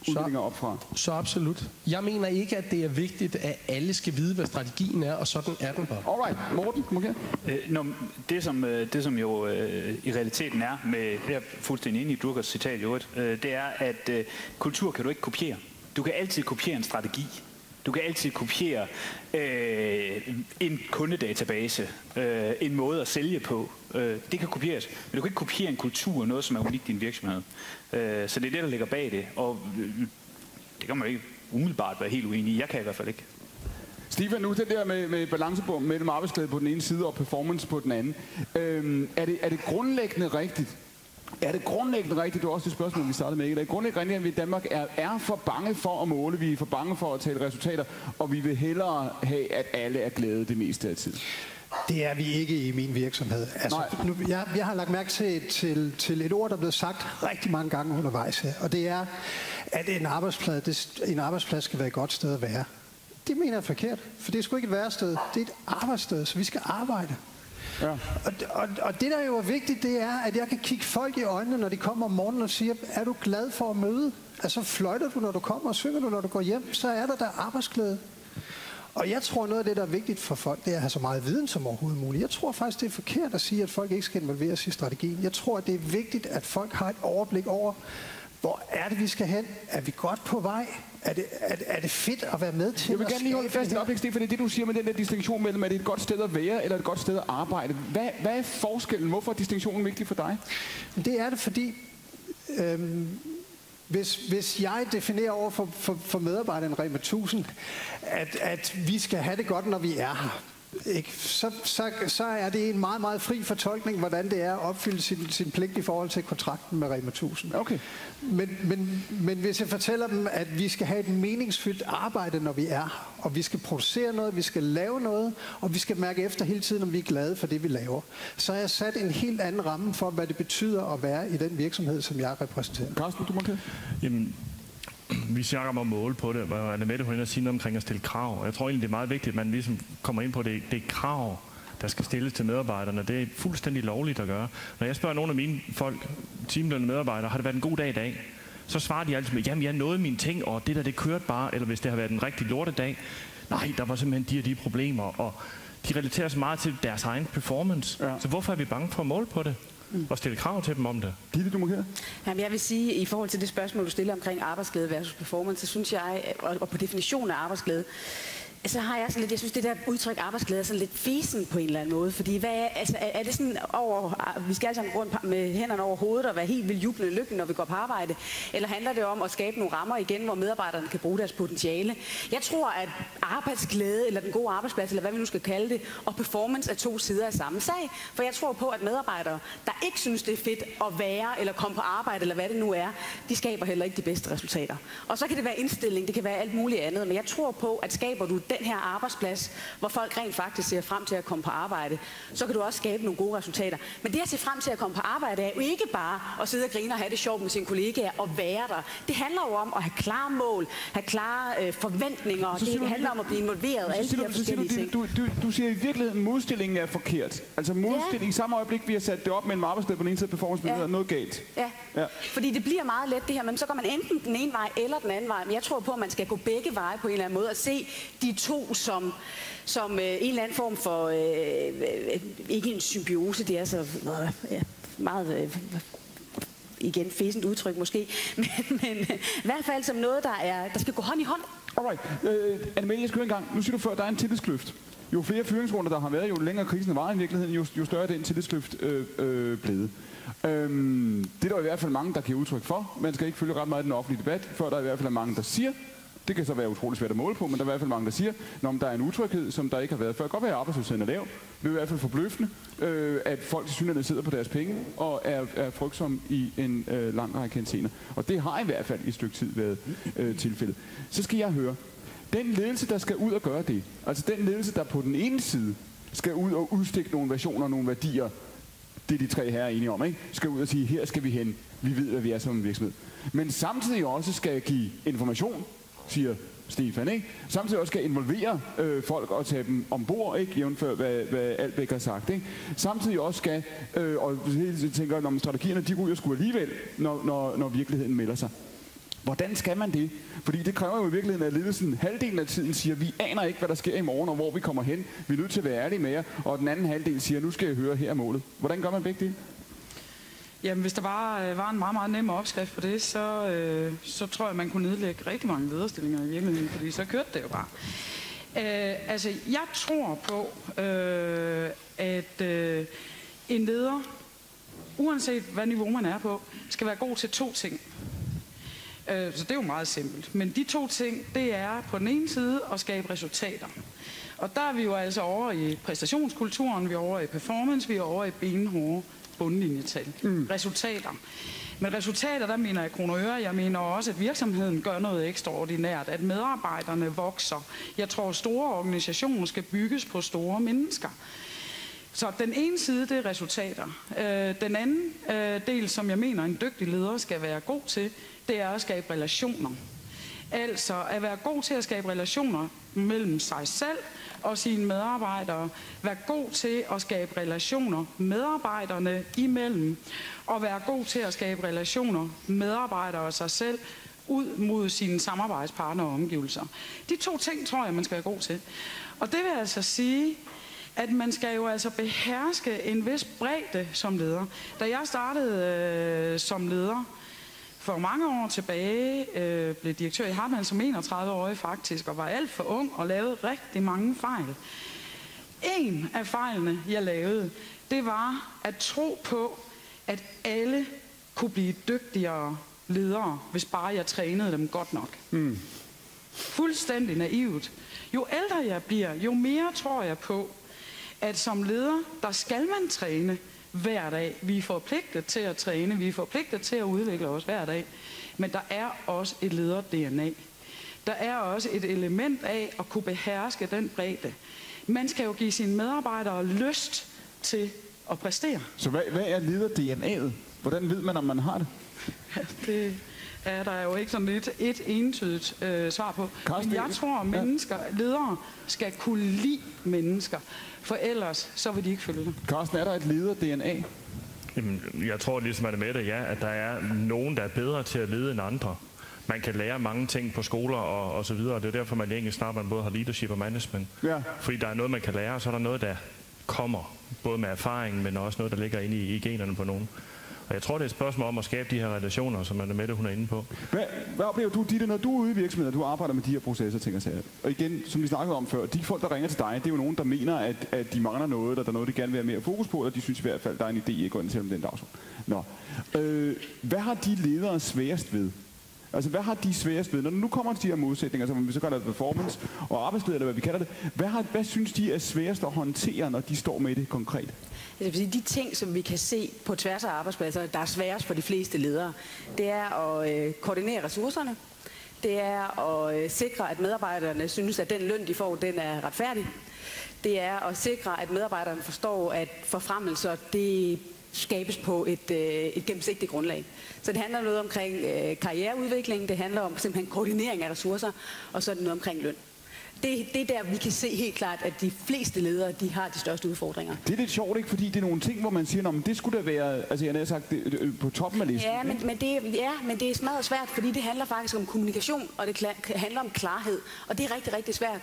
udviklinger op fra? Så absolut. Jeg mener ikke, at det er vigtigt, at alle skal vide, hvad strategien er, og sådan er den bare. Alright, Morten, kom igen. Det som jo i realiteten er, med det er fuldstændig enig i Druckers citat i øvrigt, det er, at kultur kan du ikke kopiere. Du kan altid kopiere en strategi. Du kan altid kopiere en kundedatabase, en måde at sælge på. Det kan kopieres, men du kan ikke kopiere en kultur, noget som er unikt i din virksomhed. Så det er det, der ligger bag det, og det kan man ikke umiddelbart være helt uenig i. Jeg kan i hvert fald ikke. Stefan, nu den der med balancebom mellem arbejdsglæde på den ene side og performance på den anden. Er det grundlæggende rigtigt? Er det grundlæggende rigtigt, det var også det spørgsmål, vi startede med, ikke? Er det grundlæggende rigtigt, at vi i Danmark er for bange for at måle, vi er for bange for at tale resultater, og vi vil hellere have, at alle er glade det meste af tiden? Det er vi ikke i min virksomhed. Altså, jeg har lagt mærke til et ord, der er blevet sagt rigtig mange gange undervejs her, og det er, at en arbejdsplads skal være et godt sted at være. Det mener jeg er forkert, for det er sgu ikke et værested, det er et arbejdssted, så vi skal arbejde. Ja. Og det, der jo er vigtigt, det er, at jeg kan kigge folk i øjnene, når de kommer om morgenen og siger, er du glad for at møde? Altså fløjter du, når du kommer, og synger du, når du går hjem, så er der arbejdsglæde. Og jeg tror, noget af det, der er vigtigt for folk, det er at have så meget viden som overhovedet muligt. Jeg tror faktisk, det er forkert at sige, at folk ikke skal involveres i strategien. Jeg tror, at det er vigtigt, at folk har et overblik over, hvor er det, vi skal hen? Er vi godt på vej? Er det fedt at være med til? Jeg vil gerne lige holde fast i oplæg, Stefan, det du siger med den der distinktion mellem, er det et godt sted at være, eller et godt sted at arbejde. Hvad er forskellen? Hvorfor er distinktionen vigtig for dig? Det er det, fordi hvis jeg definerer over for medarbejderen Rema 1000, at vi skal have det godt, når vi er her, ikke? Så er det en meget, meget fri fortolkning, hvordan det er at opfylde sin pligt i forhold til kontrakten med Rema 1000. Okay. Men hvis jeg fortæller dem, at vi skal have et meningsfyldt arbejde, når vi er her, og vi skal producere noget, vi skal lave noget, og vi skal mærke efter hele tiden, om vi er glade for det, vi laver, så har jeg sat en helt anden ramme for, hvad det betyder at være i den virksomhed, som jeg repræsenterer. Carsten, du må til. Jamen, vi snakker om at måle på det, og Anne-Mette var inde og sige noget omkring at stille krav. Jeg tror egentlig, det er meget vigtigt, at man ligesom kommer ind på det krav, der skal stilles til medarbejderne. Det er fuldstændig lovligt at gøre. Når jeg spørger nogle af mine folk, timelønnede medarbejdere, har det været en god dag i dag? Så svarer de altid med, jamen jeg nåede mine ting, og det der, det kørte bare. Eller hvis det har været en rigtig lortedag, nej, der var simpelthen de problemer. Og de relaterer sig meget til deres egen performance. Ja. Så hvorfor er vi bange for at måle på det? Og stille krav til dem om det. Gitte, du må her. Jamen, jeg vil sige, i forhold til det spørgsmål, du stiller omkring arbejdsglæde versus performance, så synes jeg, og på definition af arbejdsglæde, så har jeg sådan lidt, jeg synes, det der udtryk arbejdsglæde er sådan lidt fesen på en eller anden måde. Fordi er det sådan over, vi skal alle sammen rundt med hænderne over hovedet og være helt vildt jublende lykkelig, når vi går på arbejde? Eller handler det om at skabe nogle rammer igen, hvor medarbejderne kan bruge deres potentiale? Jeg tror, at arbejdsglæde, eller den gode arbejdsplads, eller hvad vi nu skal kalde det, og performance er to sider af samme sag. For jeg tror på, at medarbejdere, der ikke synes, det er fedt at være, eller komme på arbejde, eller hvad det nu er, de skaber heller ikke de bedste resultater. Og så kan det være indstilling, det kan være alt muligt andet, men jeg tror på, at skaber du den her arbejdsplads, hvor folk rent faktisk ser frem til at komme på arbejde, så kan du også skabe nogle gode resultater. Men det at se frem til at komme på arbejde er jo ikke bare at sidde og grine og have det sjovt med sine kollegaer og være der. Det handler jo om at have klare mål, have klare forventninger, det handler om at blive involveret og alle de her forskellige ting. Du siger i virkeligheden, at modstillingen er forkert. Altså modstilling i samme øjeblik, vi har sat det op mellem arbejdsglæde på den ene side, performance på den anden, noget galt. Ja, fordi det bliver meget let det her, men så går man enten den ene vej eller den anden vej. Men jeg tror på, at man skal gå begge veje på en eller anden måde og se de to som en eller anden form for, ikke en symbiose, det er så meget, igen, fæsent udtryk måske, men i hvert fald som noget, der skal gå hånd i hånd. Alright, Anne-Mette, jeg skal høre en gang. Nu siger du før, der er en tillidskløft. Jo flere fyringsrunder, der har været, jo længere krisen var i virkeligheden, jo større er den tillidskløft blevet. Det er der i hvert fald mange, der giver udtryk for. Man skal ikke følge ret meget i den offentlige debat, før der i hvert fald er mange, der siger. Det kan så være utroligt svært at måle på, men der er i hvert fald mange, der siger, at der er en utryghed, som der ikke har været før. Det kan godt være, at arbejdsløsheden er lav. Det er i hvert fald forbløffende, at folk til synligheden sidder på deres penge og er frygtsomme i en lang række henseender. Og det har i hvert fald i et stykke tid været tilfældet. Så skal jeg høre, den ledelse, der skal ud og gøre det, altså den ledelse, der på den ene side skal ud og udstikke nogle versioner, nogle værdier, det er de tre herrer enige om, ikke? Skal ud og sige, her skal vi hen, vi ved, hvad vi er som en virksomhed. Men samtidig også skal give information, siger Stefan, ikke? Samtidig også skal involvere folk og tage dem ombord, ikke? Jævnfør hvad Albæk har sagt, ikke? Samtidig også skal, og jeg tænker, når strategierne de ryger sgu alligevel, når virkeligheden melder sig. Hvordan skal man det? Fordi det kræver jo i virkeligheden, at ledelsen halvdelen af tiden siger, vi aner ikke, hvad der sker i morgen, og hvor vi kommer hen. Vi er nødt til at være ærlige med jer. Og den anden halvdel siger, nu skal jeg høre, her er målet. Hvordan gør man begge det? Jamen, hvis der bare var en meget, meget nem opskrift på det, så tror jeg, man kunne nedlægge rigtig mange lederstillinger i virkeligheden, fordi så kørte det jo bare. Altså, jeg tror på, at en leder, uanset hvad niveau man er på, skal være god til to ting. Så det er jo meget simpelt. Men de to ting, det er på den ene side at skabe resultater. Og der er vi jo altså over i præstationskulturen, vi er over i performance, vi er over i benhårde bundlinjetal. Resultater. Med resultater, der mener jeg kroner og øre. Jeg mener også, at virksomheden gør noget ekstraordinært, at medarbejderne vokser. Jeg tror, at store organisationer skal bygges på store mennesker. Så den ene side, det er resultater. Den anden del, som jeg mener, en dygtig leder skal være god til, det er at skabe relationer. Altså at være god til at skabe relationer mellem sig selv og sine medarbejdere. Være god til at skabe relationer medarbejderne imellem. Og være god til at skabe relationer medarbejdere og sig selv ud mod sine samarbejdspartnere og omgivelser. De 2 ting tror jeg, man skal være god til. Og det vil altså sige, at man skal jo altså beherske en vis bredde som leder. Da jeg startede som leder for mange år tilbage, blev direktør i Hartmann som 31-årig faktisk, og var alt for ung og lavede rigtig mange fejl. En af fejlene, jeg lavede, det var at tro på, at alle kunne blive dygtigere ledere, hvis bare jeg trænede dem godt nok. Fuldstændig naivt. Jo ældre jeg bliver, jo mere tror jeg på, at som leder, der skal man træne hver dag. Vi er forpligtet til at træne, vi er forpligtet til at udvikle os hver dag. Men der er også et leder-DNA. Der er også et element af at kunne beherske den bredde. Man skal jo give sine medarbejdere lyst til at præstere. Så hvad er leder-DNA'et? Hvordan ved man, om man har det? Det er der jo ikke sådan et entydigt svar på. Men jeg tror, at ledere skal kunne lide mennesker, for ellers så vil de ikke følge det. Carsten, er der et leder-DNA? Jamen, jeg tror ligesom at med det, ja, at der er nogen, der er bedre til at lede end andre. Man kan lære mange ting på skoler og så videre, og det er derfor, man i engelsk snart både har leadership og management. Ja. Fordi der er noget, man kan lære, og så er der noget, der kommer, både med erfaring, men også noget, der ligger inde i generne på nogen. Og jeg tror, det er et spørgsmål om at skabe de her relationer, som Mette, hun er inde på. Hvad oplever du, Ditte, når du er ude i virksomheder, du arbejder med de her processer, tænker jeg? Og igen, som vi snakkede om før, de folk, der ringer til dig, det er jo nogen, der mener, at de mangler noget, og der er noget, de gerne vil have mere fokus på, og de synes i hvert fald, der er en idé i at gå ind til dem den dagsorden. Nå. Hvad har de ledere sværest ved? Altså, hvad har de sværest ved? Når nu kommer de her modsætninger, som vi så kalder performance og arbejdsleder, eller hvad vi kalder det, hvad synes de er sværest at håndtere, når de står med det konkret? Det vil sige, de ting, som vi kan se på tværs af arbejdspladser, der er sværest for de fleste ledere, det er at koordinere ressourcerne. Det er at sikre, at medarbejderne synes, at den løn, de får, den er retfærdig. Det er at sikre, at medarbejderne forstår, at forfremmelser, det skabes på et gennemsigtigt grundlag. Så det handler noget omkring karriereudvikling, det handler om simpelthen koordinering af ressourcer, og så er det noget omkring løn. Det er der, vi kan se helt klart, at de fleste ledere, de har de største udfordringer. Det er lidt sjovt, ikke? Fordi det er nogle ting, hvor man siger, det skulle da være, altså jeg har sagt, på toppen af listen. Ja, men det er smadret svært, fordi det handler faktisk om kommunikation, og det handler om klarhed. Og det er rigtig, rigtig svært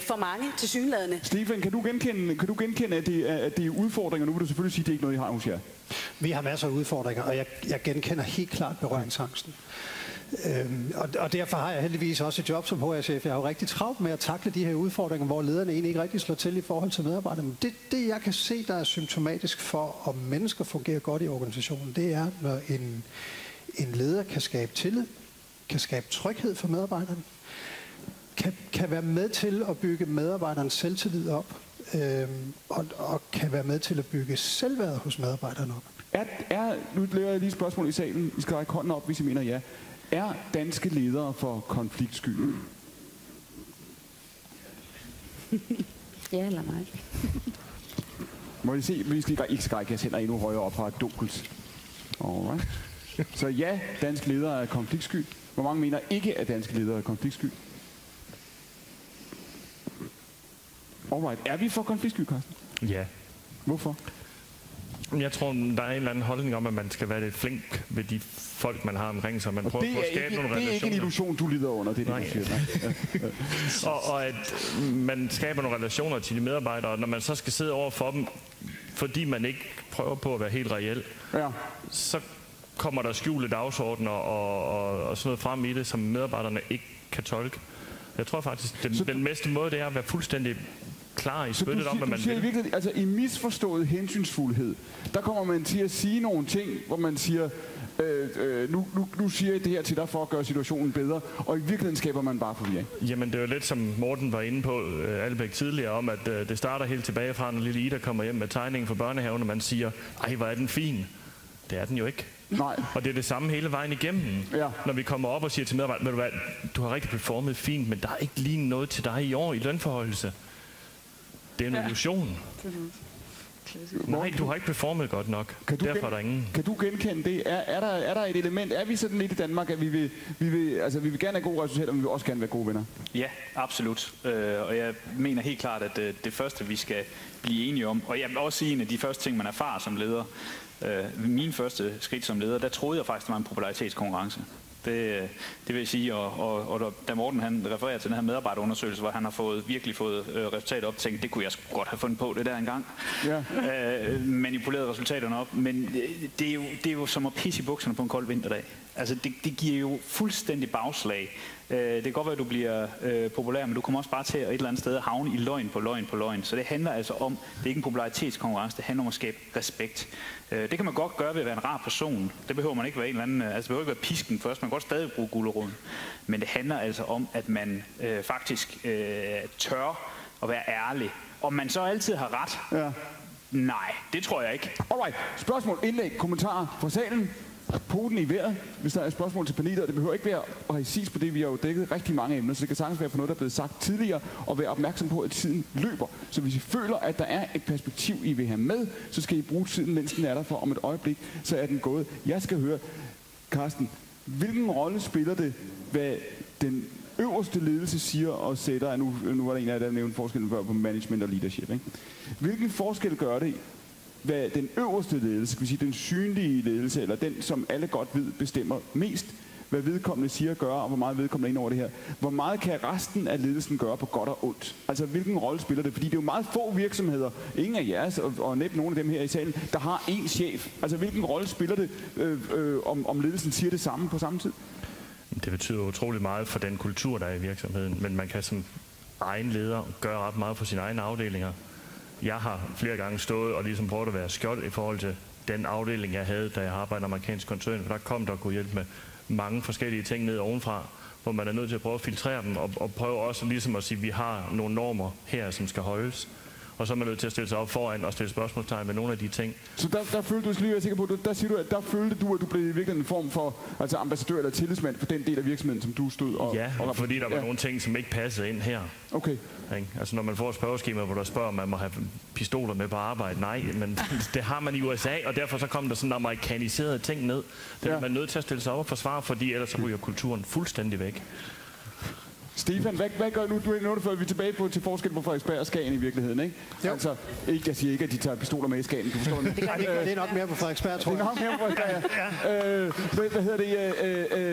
for mange tilsyneladende. Stefan, kan du genkende, at det er udfordringer? Nu vil du selvfølgelig sige, at det ikke er noget, I har hos jer. Vi har masser af udfordringer, og jeg genkender helt klart berøringsangsten. Og derfor har jeg heldigvis også et job som HR-chef. Jeg har jo rigtig travlt med at takle de her udfordringer, hvor lederne egentlig ikke rigtig slår til i forhold til medarbejderne. Men det jeg kan se, der er symptomatisk for, om mennesker fungerer godt i organisationen, det er, når en leder kan skabe tillid, kan skabe tryghed for medarbejderne, kan være med til at bygge medarbejderens selvtillid op, og kan være med til at bygge selvværd hos medarbejderne op. Nu laver jeg lige et spørgsmål i salen. I skal række hånden op, hvis I mener ja. Er danske ledere for konfliktsky? Ja eller nej? Må I se, vi skal ikke skrække jeres hænder endnu højere op fra dunkelt. Alright. Så ja, danske ledere er konfliktsky. Hvor mange mener ikke, at danske ledere er konfliktsky? Alright. Er vi for konfliktsky, Carsten? Ja. Hvorfor? Jeg tror, der er en eller anden holdning om, at man skal være lidt flink ved de folk, man har omkring sig. Man prøver på at skabe nogle relationer. Det er ikke en illusion, du lider under, det er det, du siger. Og at man skaber nogle relationer til de medarbejdere, og når man så skal sidde over for dem, fordi man ikke prøver på at være helt reel, så kommer der skjulte dagsordner og sådan noget frem i det, som medarbejderne ikke kan tolke. Jeg tror faktisk, den bedste måde, det er at være fuldstændig klar i spyttet om, hvad man vil. Virkelig, altså i misforstået hensynsfuldhed, der kommer man til at sige nogle ting, hvor man siger, nu siger jeg det her til dig for at gøre situationen bedre, og i virkeligheden skaber man bare forvirring. Jamen det er jo lidt som Morten var inde på, Albæk tidligere, om at det starter helt tilbage fra, når lille Ida kommer hjem med tegningen fra børnehaven, og man siger, ej, hvor er den fin. Det er den jo ikke. Nej. Og det er det samme hele vejen igennem. Ja. Når vi kommer op og siger til medarbejderne, du har rigtig performet fint, men der er ikke lige noget til dig i år i lønforholdelse. Det er en illusion. Nej, du har ikke performet godt nok. Derfor er der ingen. Kan du genkende det? Er der et element? Er vi sådan lidt i Danmark, at vi vil gerne have gode resultater, men vi vil også gerne være gode venner? Ja, absolut. Og jeg mener helt klart, at det første, vi skal blive enige om, og jeg vil også sige, en af de første ting, man erfarer som leder, min første skridt som leder, der troede jeg faktisk, det var en popularitetskonkurrence. Det vil jeg sige, og da Morten han refererer til den her medarbejderundersøgelse, hvor han har virkelig fået resultater op, tænkte, det kunne jeg sgu godt have fundet på det der engang. Ja. Manipuleret resultaterne op, men det er jo som at pisse i bukserne på en kold vinterdag. Altså det giver jo fuldstændig bagslag. Det kan godt være, at du bliver populær, men du kommer også bare til at et eller andet sted havne i løgn på løgn på løgn. Så det handler altså om, det er ikke en popularitetskonkurrence, det handler om at skabe respekt. Det kan man godt gøre ved at være en rar person. Det behøver man ikke være en eller anden, altså det behøver ikke være pisken først, man kan godt stadig bruge guleroden. Men det handler altså om, at man faktisk tør at være ærlig. Om man så altid har ret? Ja. Nej, det tror jeg ikke. Alright, spørgsmål, indlæg, kommentarer fra salen. Poten i vejret, hvis der er et spørgsmål til panelet, og det behøver ikke være præcis på det, vi har jo dækket rigtig mange emner, så det kan sagtens være på noget, der er blevet sagt tidligere, og være opmærksom på, at tiden løber. Så hvis I føler, at der er et perspektiv, I vil have med, så skal I bruge tiden, mens den er der, for om et øjeblik, så er den gået. Jeg skal høre, Carsten, hvilken rolle spiller det, hvad den øverste ledelse siger og sætter, nu var der en af jer, der nævnte forskellen på management og leadership, ikke? Hvilken forskel gør det, hvad den øverste ledelse, skal vi sige den synlige ledelse, eller den, som alle godt ved, bestemmer mest, hvad vedkommende siger og gør, og hvor meget vedkommende er ind over det her. Hvor meget kan resten af ledelsen gøre på godt og ondt? Altså, hvilken rolle spiller det? Fordi det er jo meget få virksomheder, ingen af jeres, og næppe nogen af dem her i salen, der har én chef. Altså, hvilken rolle spiller det, om ledelsen siger det samme på samme tid? Det betyder utroligt meget for den kultur, der er i virksomheden, men man kan som egen leder gøre ret meget for sine egne afdelinger. Jeg har flere gange stået og ligesom prøvet at være skjold i forhold til den afdeling, jeg havde, da jeg arbejdede i amerikansk koncern, for der kom der kunne hjælpe med mange forskellige ting ned ovenfra, hvor man er nødt til at prøve at filtrere dem, og prøve også ligesom at sige, at vi har nogle normer her, som skal holdes. Og så er man nødt til at stille sig op foran og stille spørgsmålstegn med nogle af de ting. Så der følte du, lige er sikker på, der siger du, at der følte du, at du blev virkelig en form for altså ambassadør eller tillidsmand for den del af virksomheden, som du stod og... Ja, fordi der var nogle ting, som ikke passede ind her. Okay. Altså når man får et spørgeskema, hvor der spørger, om man må have pistoler med på arbejde, nej, men det har man i USA, og derfor så kom der sådan amerikaniserede ting ned. Det er man nødt til at stille sig op og forsvare, fordi ellers så ryger kulturen fuldstændig væk. Stefan, hvad gør nu? Nu er vi tilbage til forskel på Frederiksberg og Skagen i virkeligheden, ikke? Jo. Altså, jeg siger ikke, at de tager pistoler med i Skagen, du forstår det? Det er nok mere på Frederiksberg, tror jeg. Det er nok mere på Frederiksberg, ja. Hvad hedder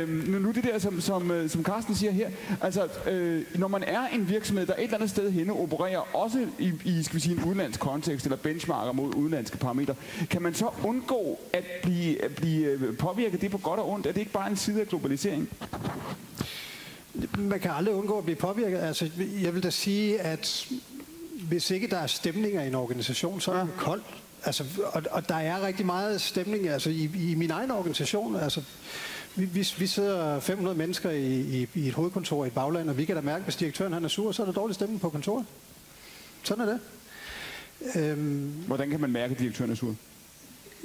det? Nu det der, som Carsten siger her. Altså, når man er en virksomhed, der et eller andet sted henne opererer, også i skal vi sige, en udenlandsk kontekst, eller benchmarker mod udenlandske parametre, kan man så undgå at blive påvirket det på godt og ondt? Er det ikke bare en side af globalisering? Man kan aldrig undgå at blive påvirket. Altså, jeg vil da sige, at hvis ikke der er stemninger i en organisation, så er det koldt. Altså, og der er rigtig meget stemning altså, i min egen organisation. Altså, vi sidder 500 mennesker i et hovedkontor i et bagland, og vi kan da mærke, hvis direktøren han er sur, så er der dårlig stemning på kontoret. Sådan er det. Hvordan kan man mærke, at direktøren er sur?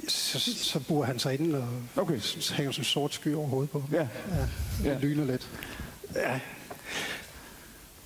Så burer han sig ind og hænger sådan en sort sky over hovedet på. Ja. Det lyner lidt. Ja.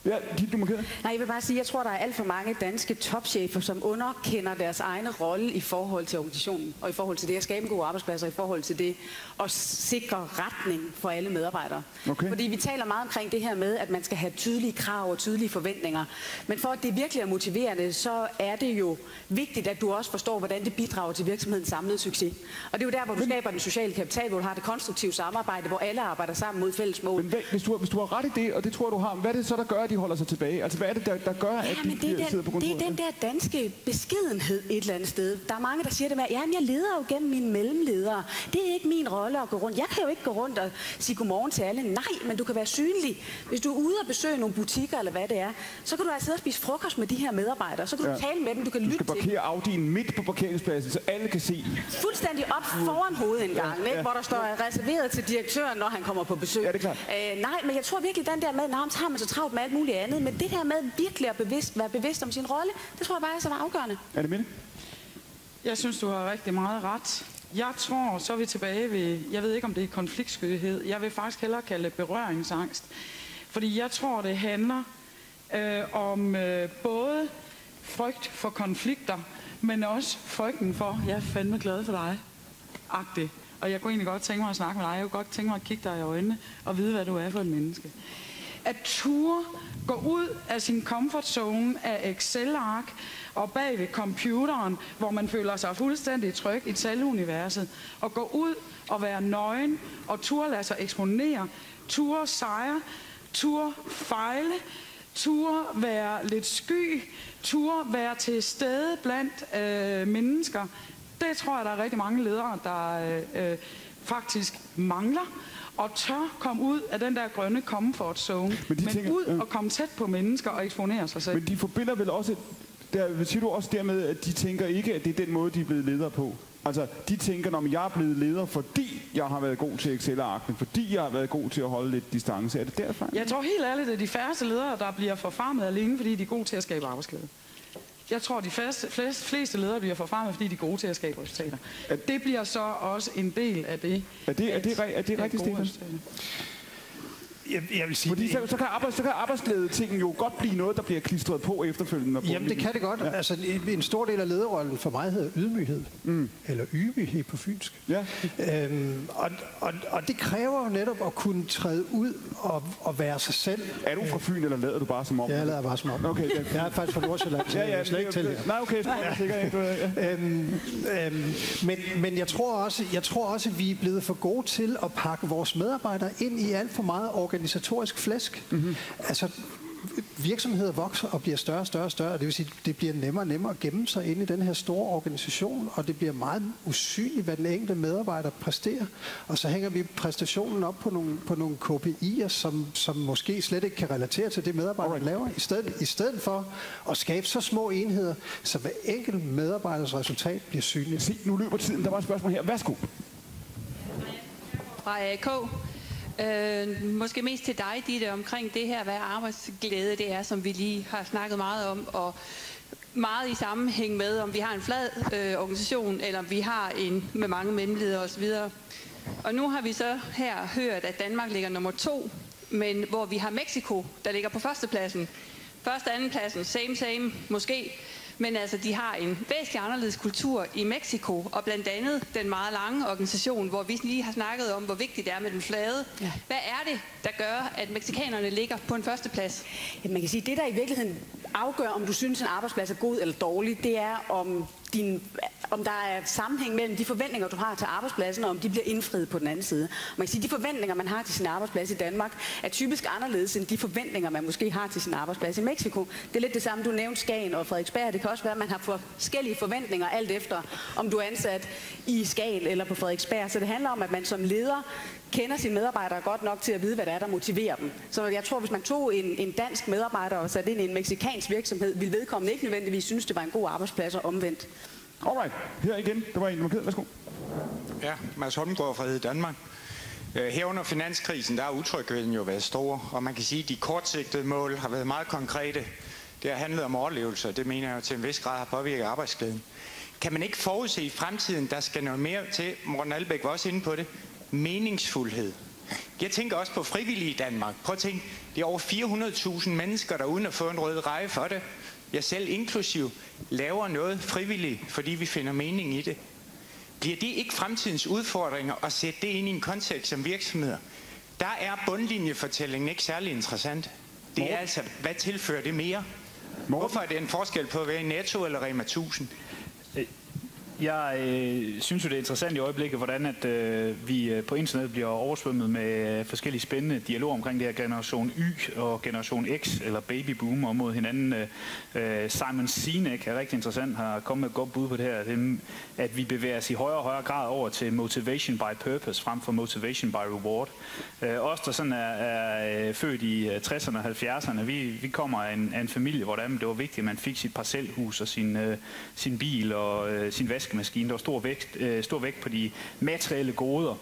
Ja, du må kende. Nej, jeg vil bare sige, jeg tror, der er alt for mange danske topchefer, som underkender deres egne rolle i forhold til organisationen, og i forhold til det at skabe gode arbejdspladser, i forhold til det at sikre retning for alle medarbejdere. Okay. Fordi vi taler meget omkring det her med, at man skal have tydelige krav og tydelige forventninger. Men for at det virkelig er motiverende, så er det jo vigtigt, at du også forstår, hvordan det bidrager til virksomhedens samlede succes. Og det er jo der, hvor du skaber den sociale kapital, hvor du har det konstruktive samarbejde, hvor alle arbejder sammen mod fælles mål. Men hvis du har ret i det, og det tror jeg, du har, hvad er det så, der gør, at de holder sig tilbage? Altså, hvad er det, der gør, at de sidder på kontoret? Det er den der danske beskedenhed et eller andet sted. Der er mange, der siger det med, jamen jeg leder jo gennem mine mellemledere. Det er ikke min rolle at gå rundt. Jeg kan jo ikke gå rundt og sige godmorgen til alle. Nej, men du kan være synlig. Hvis du er ude og besøge nogle butikker eller hvad det er, så kan du altså spise frokost med de her medarbejdere. Så kan du tale med dem, du kan lytte til dem. Du skal parkere Audi'en midt på parkeringspladsen, så alle kan se. Fuldstændig op foran hovedet en gang, hvor der står reserveret til direktøren, når han kommer på besøg. Ja, det er klart. Nej, men jeg tror virkelig, den der med, så har man så travlt med alt muligt andet. Men det der med virkelig at være bevidst om sin rolle, det tror jeg bare er så afgørende. Er det Mille? Jeg synes, du har rigtig meget ret. Jeg tror, så er vi tilbage ved, jeg ved ikke, om det er konfliktskyhed. Jeg vil faktisk hellere kalde det berøringsangst. Fordi jeg tror, det handler om både frygt for konflikter, men også frygten for, jeg er fandme glad for dig, agtigt. Og jeg kunne egentlig godt tænke mig at snakke med dig. Jeg kunne godt tænke mig at kigge dig i øjnene og vide, hvad du er for et menneske. At ture gå ud af sin comfort zone af Excel-ark og bag ved computeren, hvor man føler sig fuldstændig tryg i taluniverset, og gå ud og være nøgen og ture lade sig eksponere, ture sejre, ture fejle, ture være lidt sky, ture være til stede blandt mennesker. Det tror jeg, der er rigtig mange ledere, der faktisk mangler. Og tør komme ud af den der grønne comfort zone, men ud og komme tæt på mennesker og eksponere sig selv. Men de forbinder vel også, siger du også dermed, at de tænker ikke, at det er den måde, de er blevet ledere på? Altså, de tænker, når jeg er blevet leder, fordi jeg har været god til Excel-arkene, fordi jeg har været god til at holde lidt distance. Er det derfor? Jeg tror helt ærligt, at de færreste ledere, der bliver forfarmet alene, fordi de er gode til at skabe arbejdsglæde. Jeg tror, de fleste ledere bliver forfremmet, fordi de er gode til at skabe resultater. Det bliver så også en del af det. Er det rigtigt, Stefan? Jeg vil sige, fordi så kan arbejdsglæde-tingen jo godt blive noget, der bliver klistret på efterfølgende. Jamen, det kan det godt. Ja. Altså, en stor del af lederrollen for mig hedder ydmyghed. Eller ydmyghed på fynsk. Ja. Og det kræver jo netop at kunne træde ud og være sig selv. Er du fra Fyn, eller lader du bare som om? Jeg lader bare som om. Okay, ja. Jeg er faktisk fra Nordsjælland, så jeg er slet ikke til her. Nej, okay, men jeg tror også, at vi er blevet for gode til at pakke vores medarbejdere ind i alt for meget organisatorisk flæsk. Altså, virksomheder vokser og bliver større og større og større. Det vil sige, det bliver nemmere og nemmere at gemme sig ind i den her store organisation, og det bliver meget usynligt, hvad den enkelte medarbejder præsterer. Og så hænger vi præstationen op på nogle KPI'er, som måske slet ikke kan relatere til det, medarbejderne laver. I stedet for at skabe så små enheder, så hver enkelt medarbejders resultat bliver synligt. Se, nu løber tiden. Der var et spørgsmål her. Værsgo. Fra AK. Måske mest til dig, Ditte, omkring det her, hvad arbejdsglæde det er, som vi lige har snakket meget om, og meget i sammenhæng med, om vi har en flad organisation, eller om vi har en med mange mellemledere osv. Og nu har vi så her hørt, at Danmark ligger nummer 2, men hvor vi har Mexico, der ligger på førstepladsen. Første og andenpladsen, same, måske. Men altså, de har en væsentlig anderledes kultur i Mexico, og blandt andet den meget lange organisation, hvor vi lige har snakket om, hvor vigtigt det er med den flade. Ja. Hvad er det, der gør, at mexikanerne ligger på en førsteplads? Ja, man kan sige, at det, der i virkeligheden afgør, om du synes, en arbejdsplads er god eller dårlig, det er, om der er sammenhæng mellem de forventninger, du har til arbejdspladsen, og om de bliver indfriet på den anden side. Man kan sige, at de forventninger, man har til sin arbejdsplads i Danmark, er typisk anderledes end de forventninger, man måske har til sin arbejdsplads i Mexico. Det er lidt det samme, du nævnte Skagen og Frederiksberg. Det kan også være, at man har forskellige forventninger, alt efter om du er ansat i Skagen eller på Frederiksberg. Så det handler om, at man som leder kender sine medarbejdere godt nok til at vide, hvad det er, der motiverer dem. Så jeg tror, hvis man tog en dansk medarbejder og satte ind i en mexikansk virksomhed, ville vedkommende ikke nødvendigvis synes, det var en god arbejdsplads og omvendt. Alright, her igen. Der var en markeret. Værsgo. Ja, Mads Holmgaard fra Danmark. Her under finanskrisen, der har utrygheden jo været stor, og man kan sige, at de kortsigtede mål har været meget konkrete. Det har handlet om overlevelse, og det mener jeg jo til en vis grad har påvirket arbejdsglæden. Kan man ikke forudse i fremtiden, der skal noget mere til, Morten Albæk var også inde på det, meningsfuldhed? Jeg tænker også på frivillige i Danmark. Prøv at tænke, det er over 400.000 mennesker, der uden at få en rød reje for det, jeg selv inklusiv, laver noget frivilligt, fordi vi finder mening i det. Bliver det ikke fremtidens udfordringer at sætte det ind i en kontekst som virksomheder? Der er bundlinjefortællingen ikke særlig interessant. Det er altså, hvad tilfører det mere? Hvorfor er det en forskel på at være i Netto eller Rema 1000? Jeg synes jo, det er interessant i øjeblikket, hvordan at vi på internet bliver oversvømmet med forskellige spændende dialoger omkring det her generation Y og generation X, eller babyboom, og mod hinanden. Simon Sinek er rigtig interessant, har kommet med et godt bud på det her, at vi bevæger os i højere og højere grad over til motivation by purpose, frem for motivation by reward. Os, der sådan er født i 60'erne og 70'erne, vi kommer af en familie, hvor det var vigtigt, at man fik sit parcelhus og sin bil og sin vaskemaskine vaskemaskine. Der var stor vægt på de materielle goder,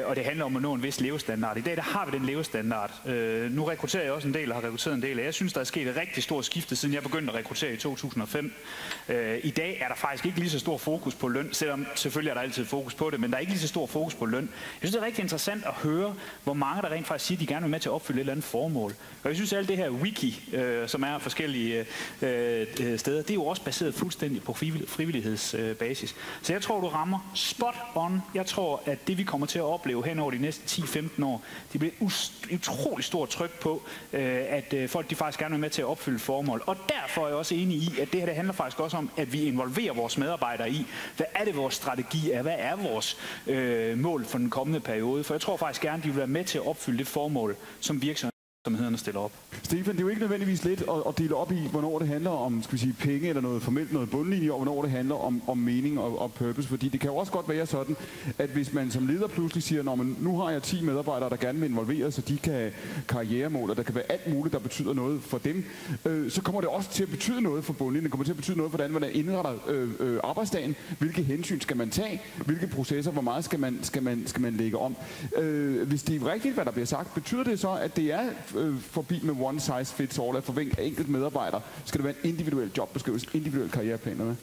og det handler om at nå en vis levestandard. I dag der har vi den levestandard. Nu rekrutterer jeg også en del og har rekrutteret en del. Jeg synes, der er sket et rigtig stort skifte, siden jeg begyndte at rekruttere i 2005. I dag er der faktisk ikke lige så stor fokus på løn, selvom selvfølgelig er der altid fokus på det, men der er ikke lige så stor fokus på løn. Jeg synes, det er rigtig interessant at høre, hvor mange der rent faktisk siger, at de gerne vil med til at opfylde et eller andet formål. Og jeg synes, at alt det her wiki, som er forskellige steder, det er jo også baseret fuldstændig på frivillighedsbasis. Så jeg tror, du rammer spot on. Jeg tror, at det vi kommer til at opleve hen over de næste 10-15 år, det bliver utrolig stort tryk på, at folk de faktisk gerne vil med til at opfylde formål. Og derfor er jeg også enig i, at det her det handler faktisk også om, at vi involverer vores medarbejdere i, hvad er det vores strategi er, hvad er vores mål for den kommende periode. For jeg tror faktisk gerne, de vil være med til at opfylde det formål, som virksomhederne stiller op. Stefan, det er jo ikke nødvendigvis let at dele op i, hvornår det handler om, skal vi sige, penge eller noget formelt, noget bundlinje, og hvornår det handler om mening og purpose. Fordi det kan jo også godt være sådan, at hvis man som leder pludselig siger, nu har jeg 10 medarbejdere, der gerne vil involvere, så de kan karrieremål, og der kan være alt muligt, der betyder noget for dem, så kommer det også til at betyde noget for bundlinjen. Det kommer til at betyde noget for, hvordan man indretter arbejdsdagen, hvilke hensyn skal man tage, hvilke processer, hvor meget skal man lægge om. Hvis det er rigtigt, hvad der bliver sagt, betyder det så, at det er forbi med one size fits all, at for hver enkelt medarbejder skal det være en individuel jobbeskrivelse, individuelle karriereplaner med?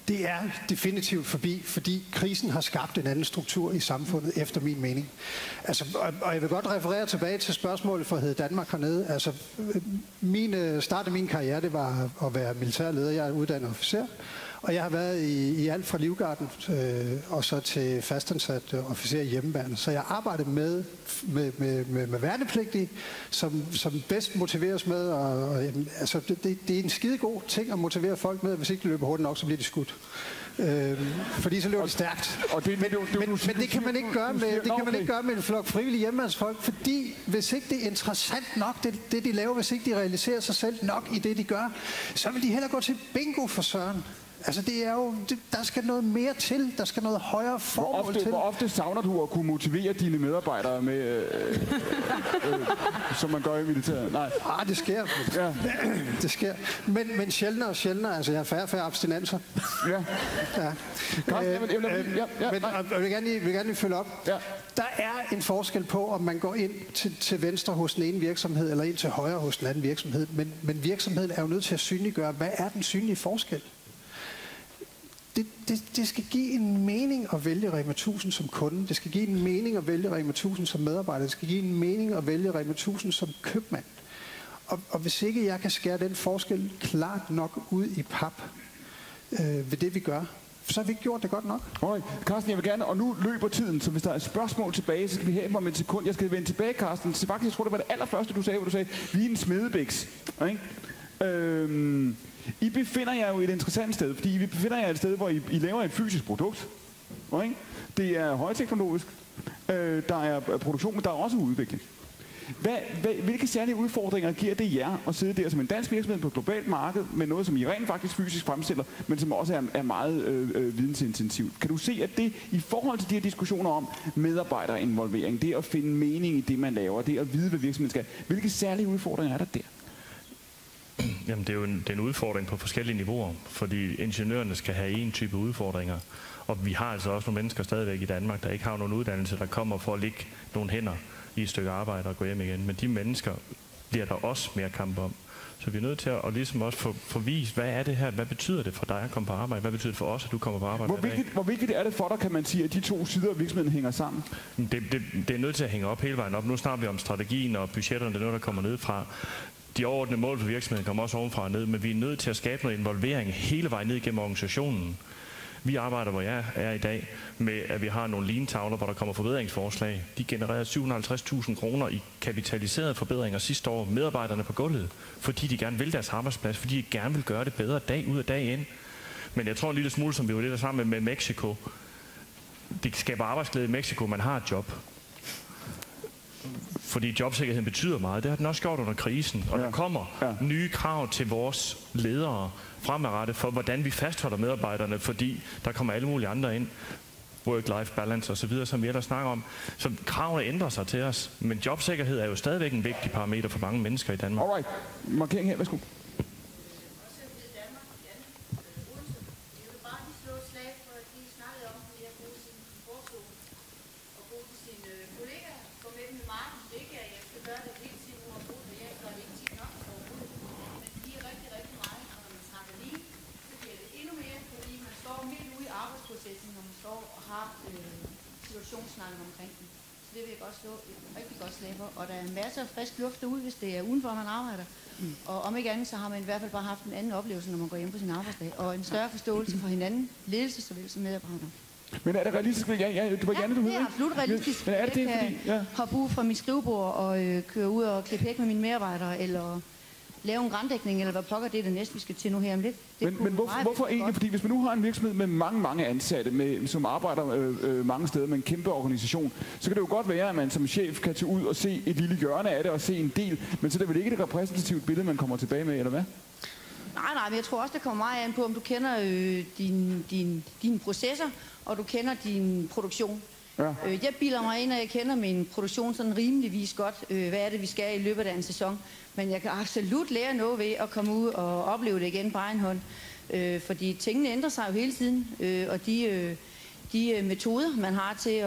Det er definitivt forbi, fordi krisen har skabt en anden struktur i samfundet, efter min mening. Altså, og jeg vil godt referere tilbage til spørgsmålet for Hed Danmark hernede. Altså, start af min karriere, det var at være militærleder. Jeg er uddannet officer, og jeg har været i alt fra livgarden og så til fastansat officer i hjemmeværnet. Så jeg arbejder med værnepligtige, som bedst motiveres med. Altså, det er en skidegod ting at motivere folk med, hvis ikke de løber hurtigt nok, så bliver de skudt. Fordi så løber de stærkt. Men det kan man ikke gøre med en flok frivillige hjemmeværnsfolk, fordi hvis ikke det er interessant nok, det de laver, hvis ikke de realiserer sig selv nok i det, de gør, så vil de hellere gå til bingo for søren. Altså det er jo, der skal noget mere til, der skal noget højere formål til. Hvor ofte savner du at kunne motivere dine medarbejdere med, som man gør i militæret? Nej. Det sker. Ja. Det sker. Men sjældnere og sjældnere, altså jeg har færre abstinenser. Ja. Jeg vil gerne lige følge op. Ja. Der er en forskel på, om man går ind til venstre hos den ene virksomhed, eller ind til højre hos den anden virksomhed. Men virksomheden er jo nødt til at synliggøre, hvad er den synlige forskel? Det skal give en mening at vælge Rema 1000 som kunde. Det skal give en mening at vælge Rema 1000 som medarbejder. Det skal give en mening at vælge Rema 1000 som købmand. Og hvis ikke jeg kan skære den forskel klart nok ud i pap ved det, vi gør, så har vi ikke gjort det godt nok. Okay. Carsten, jeg vil gerne, og nu løber tiden, så hvis der er et spørgsmål tilbage, så skal vi have dem om et sekund. Jeg skal vende tilbage, Carsten. Så faktisk, jeg tror, det var det allerførste, du sagde, hvor du sagde, vi er en smedebæks. I befinder jer jo et interessant sted, fordi I befinder jer et sted, hvor I laver et fysisk produkt. Okay? Det er højteknologisk, der er produktion, men der er også udvikling. Hvilke særlige udfordringer giver det jer at sidde der som en dansk virksomhed på et globalt marked med noget, som I rent faktisk fysisk fremstiller, men som også er meget vidensintensivt? Kan du se, at det i forhold til de her diskussioner om medarbejderinvolvering, det at finde mening i det, man laver, det at vide, hvad virksomheden skal, hvilke særlige udfordringer er der der? Jamen, det er jo en udfordring på forskellige niveauer, fordi ingeniørerne skal have en type udfordringer, og vi har altså også nogle mennesker stadigvæk i Danmark, der ikke har nogen uddannelse, der kommer for at lægge nogle hænder i et stykke arbejde og gå hjem igen. Men de mennesker bliver der også mere kamp om. Så vi er nødt til at ligesom også få vist, hvad er det her, hvad betyder det for dig at komme på arbejde, hvad betyder det for os, at du kommer på arbejde Hvor vigtigt er det for dig, kan man sige, at de to sider af virksomheden hænger sammen? Det er nødt til at hænge op hele vejen op. Nu snakker vi om strategien og budgetterne, det er noget, der kommer ned fra. De overordnede mål for virksomheden kommer også ovenfra og ned, men vi er nødt til at skabe noget involvering hele vejen ned gennem organisationen. Vi arbejder, hvor jeg er i dag, med at vi har nogle lean-tavler, hvor der kommer forbedringsforslag. De genererede 750.000 kroner i kapitaliserede forbedringer sidste år, medarbejderne på gulvet, fordi de gerne vil deres arbejdsplads, fordi de gerne vil gøre det bedre dag ud og dag ind. Men jeg tror en lille smule, som vi var lidt der sammen med Mexico, det skaber arbejdsglæde i Mexico, man har et job. Fordi jobsikkerheden betyder meget. Det har den også gjort under krisen. Og der kommer nye krav til vores ledere fremadrettet for, hvordan vi fastholder medarbejderne, fordi der kommer alle mulige andre ind. Work-life balance osv., som vi ellers snakker om. Så kravene ændrer sig til os. Men jobsikkerhed er jo stadigvæk en vigtig parameter for mange mennesker i Danmark. Alright. Markering her. Værsgo. afsnakket omkring den. Så det vil jeg godt stå et rigtig godt slag for. Og der er masser af frisk luft derude, hvis det er udenfor, man arbejder. Og om ikke andet, så har man i hvert fald bare haft en anden oplevelse, når man går hjem på sin arbejdsdag. Og en større forståelse for hinanden, ledelse såvel som medarbejdere. Men er det realistisk? Ja, det var Janne, du det er absolut realistisk. Men er det jeg kan hoppe ud fra mit skrivebord og køre ud og klippe hæk med mine medarbejdere, eller lave en grændækning, eller hvad pokker det er det næste, vi skal til nu her om lidt. Men hvorfor egentlig? Fordi hvis man nu har en virksomhed med mange ansatte, som arbejder mange steder med en kæmpe organisation, så kan det jo godt være, at man som chef kan tage ud og se et lille hjørne af det og se en del, men så er det vel ikke et repræsentativt billede, man kommer tilbage med, eller hvad? Nej, men jeg tror også, det kommer meget an på, om du kender dine processer, og du kender din produktion. Ja. Jeg bilder mig ind, at jeg kender min produktion sådan rimeligvis godt, hvad er det, vi skal i løbet af en sæson. Men jeg kan absolut lære noget ved at komme ud og opleve det igen på egen hånd. Fordi tingene ændrer sig jo hele tiden, og de metoder, man har til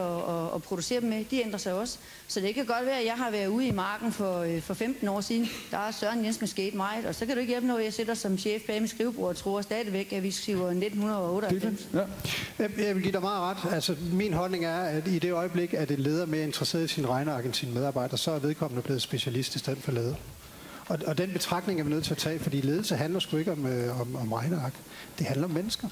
at producere dem med, de ændrer sig også. Så det kan godt være, at jeg har været ude i marken for 15 år siden. Der er Søren Jensen sket meget, og så kan du ikke hjælpe noget, jeg sætter som chef bag mit skrivebord og tror stadigvæk, at vi skriver 1998. Ja. Jeg vil give dig meget ret. Altså, min holdning er, at i det øjeblik, at en leder er mere interesseret i sin regneark end sine medarbejdere, så er vedkommende blevet specialist i stedet for leder. Og den betragtning er vi nødt til at tage, fordi ledelse handler sgu ikke om regneark. Det handler om mennesker.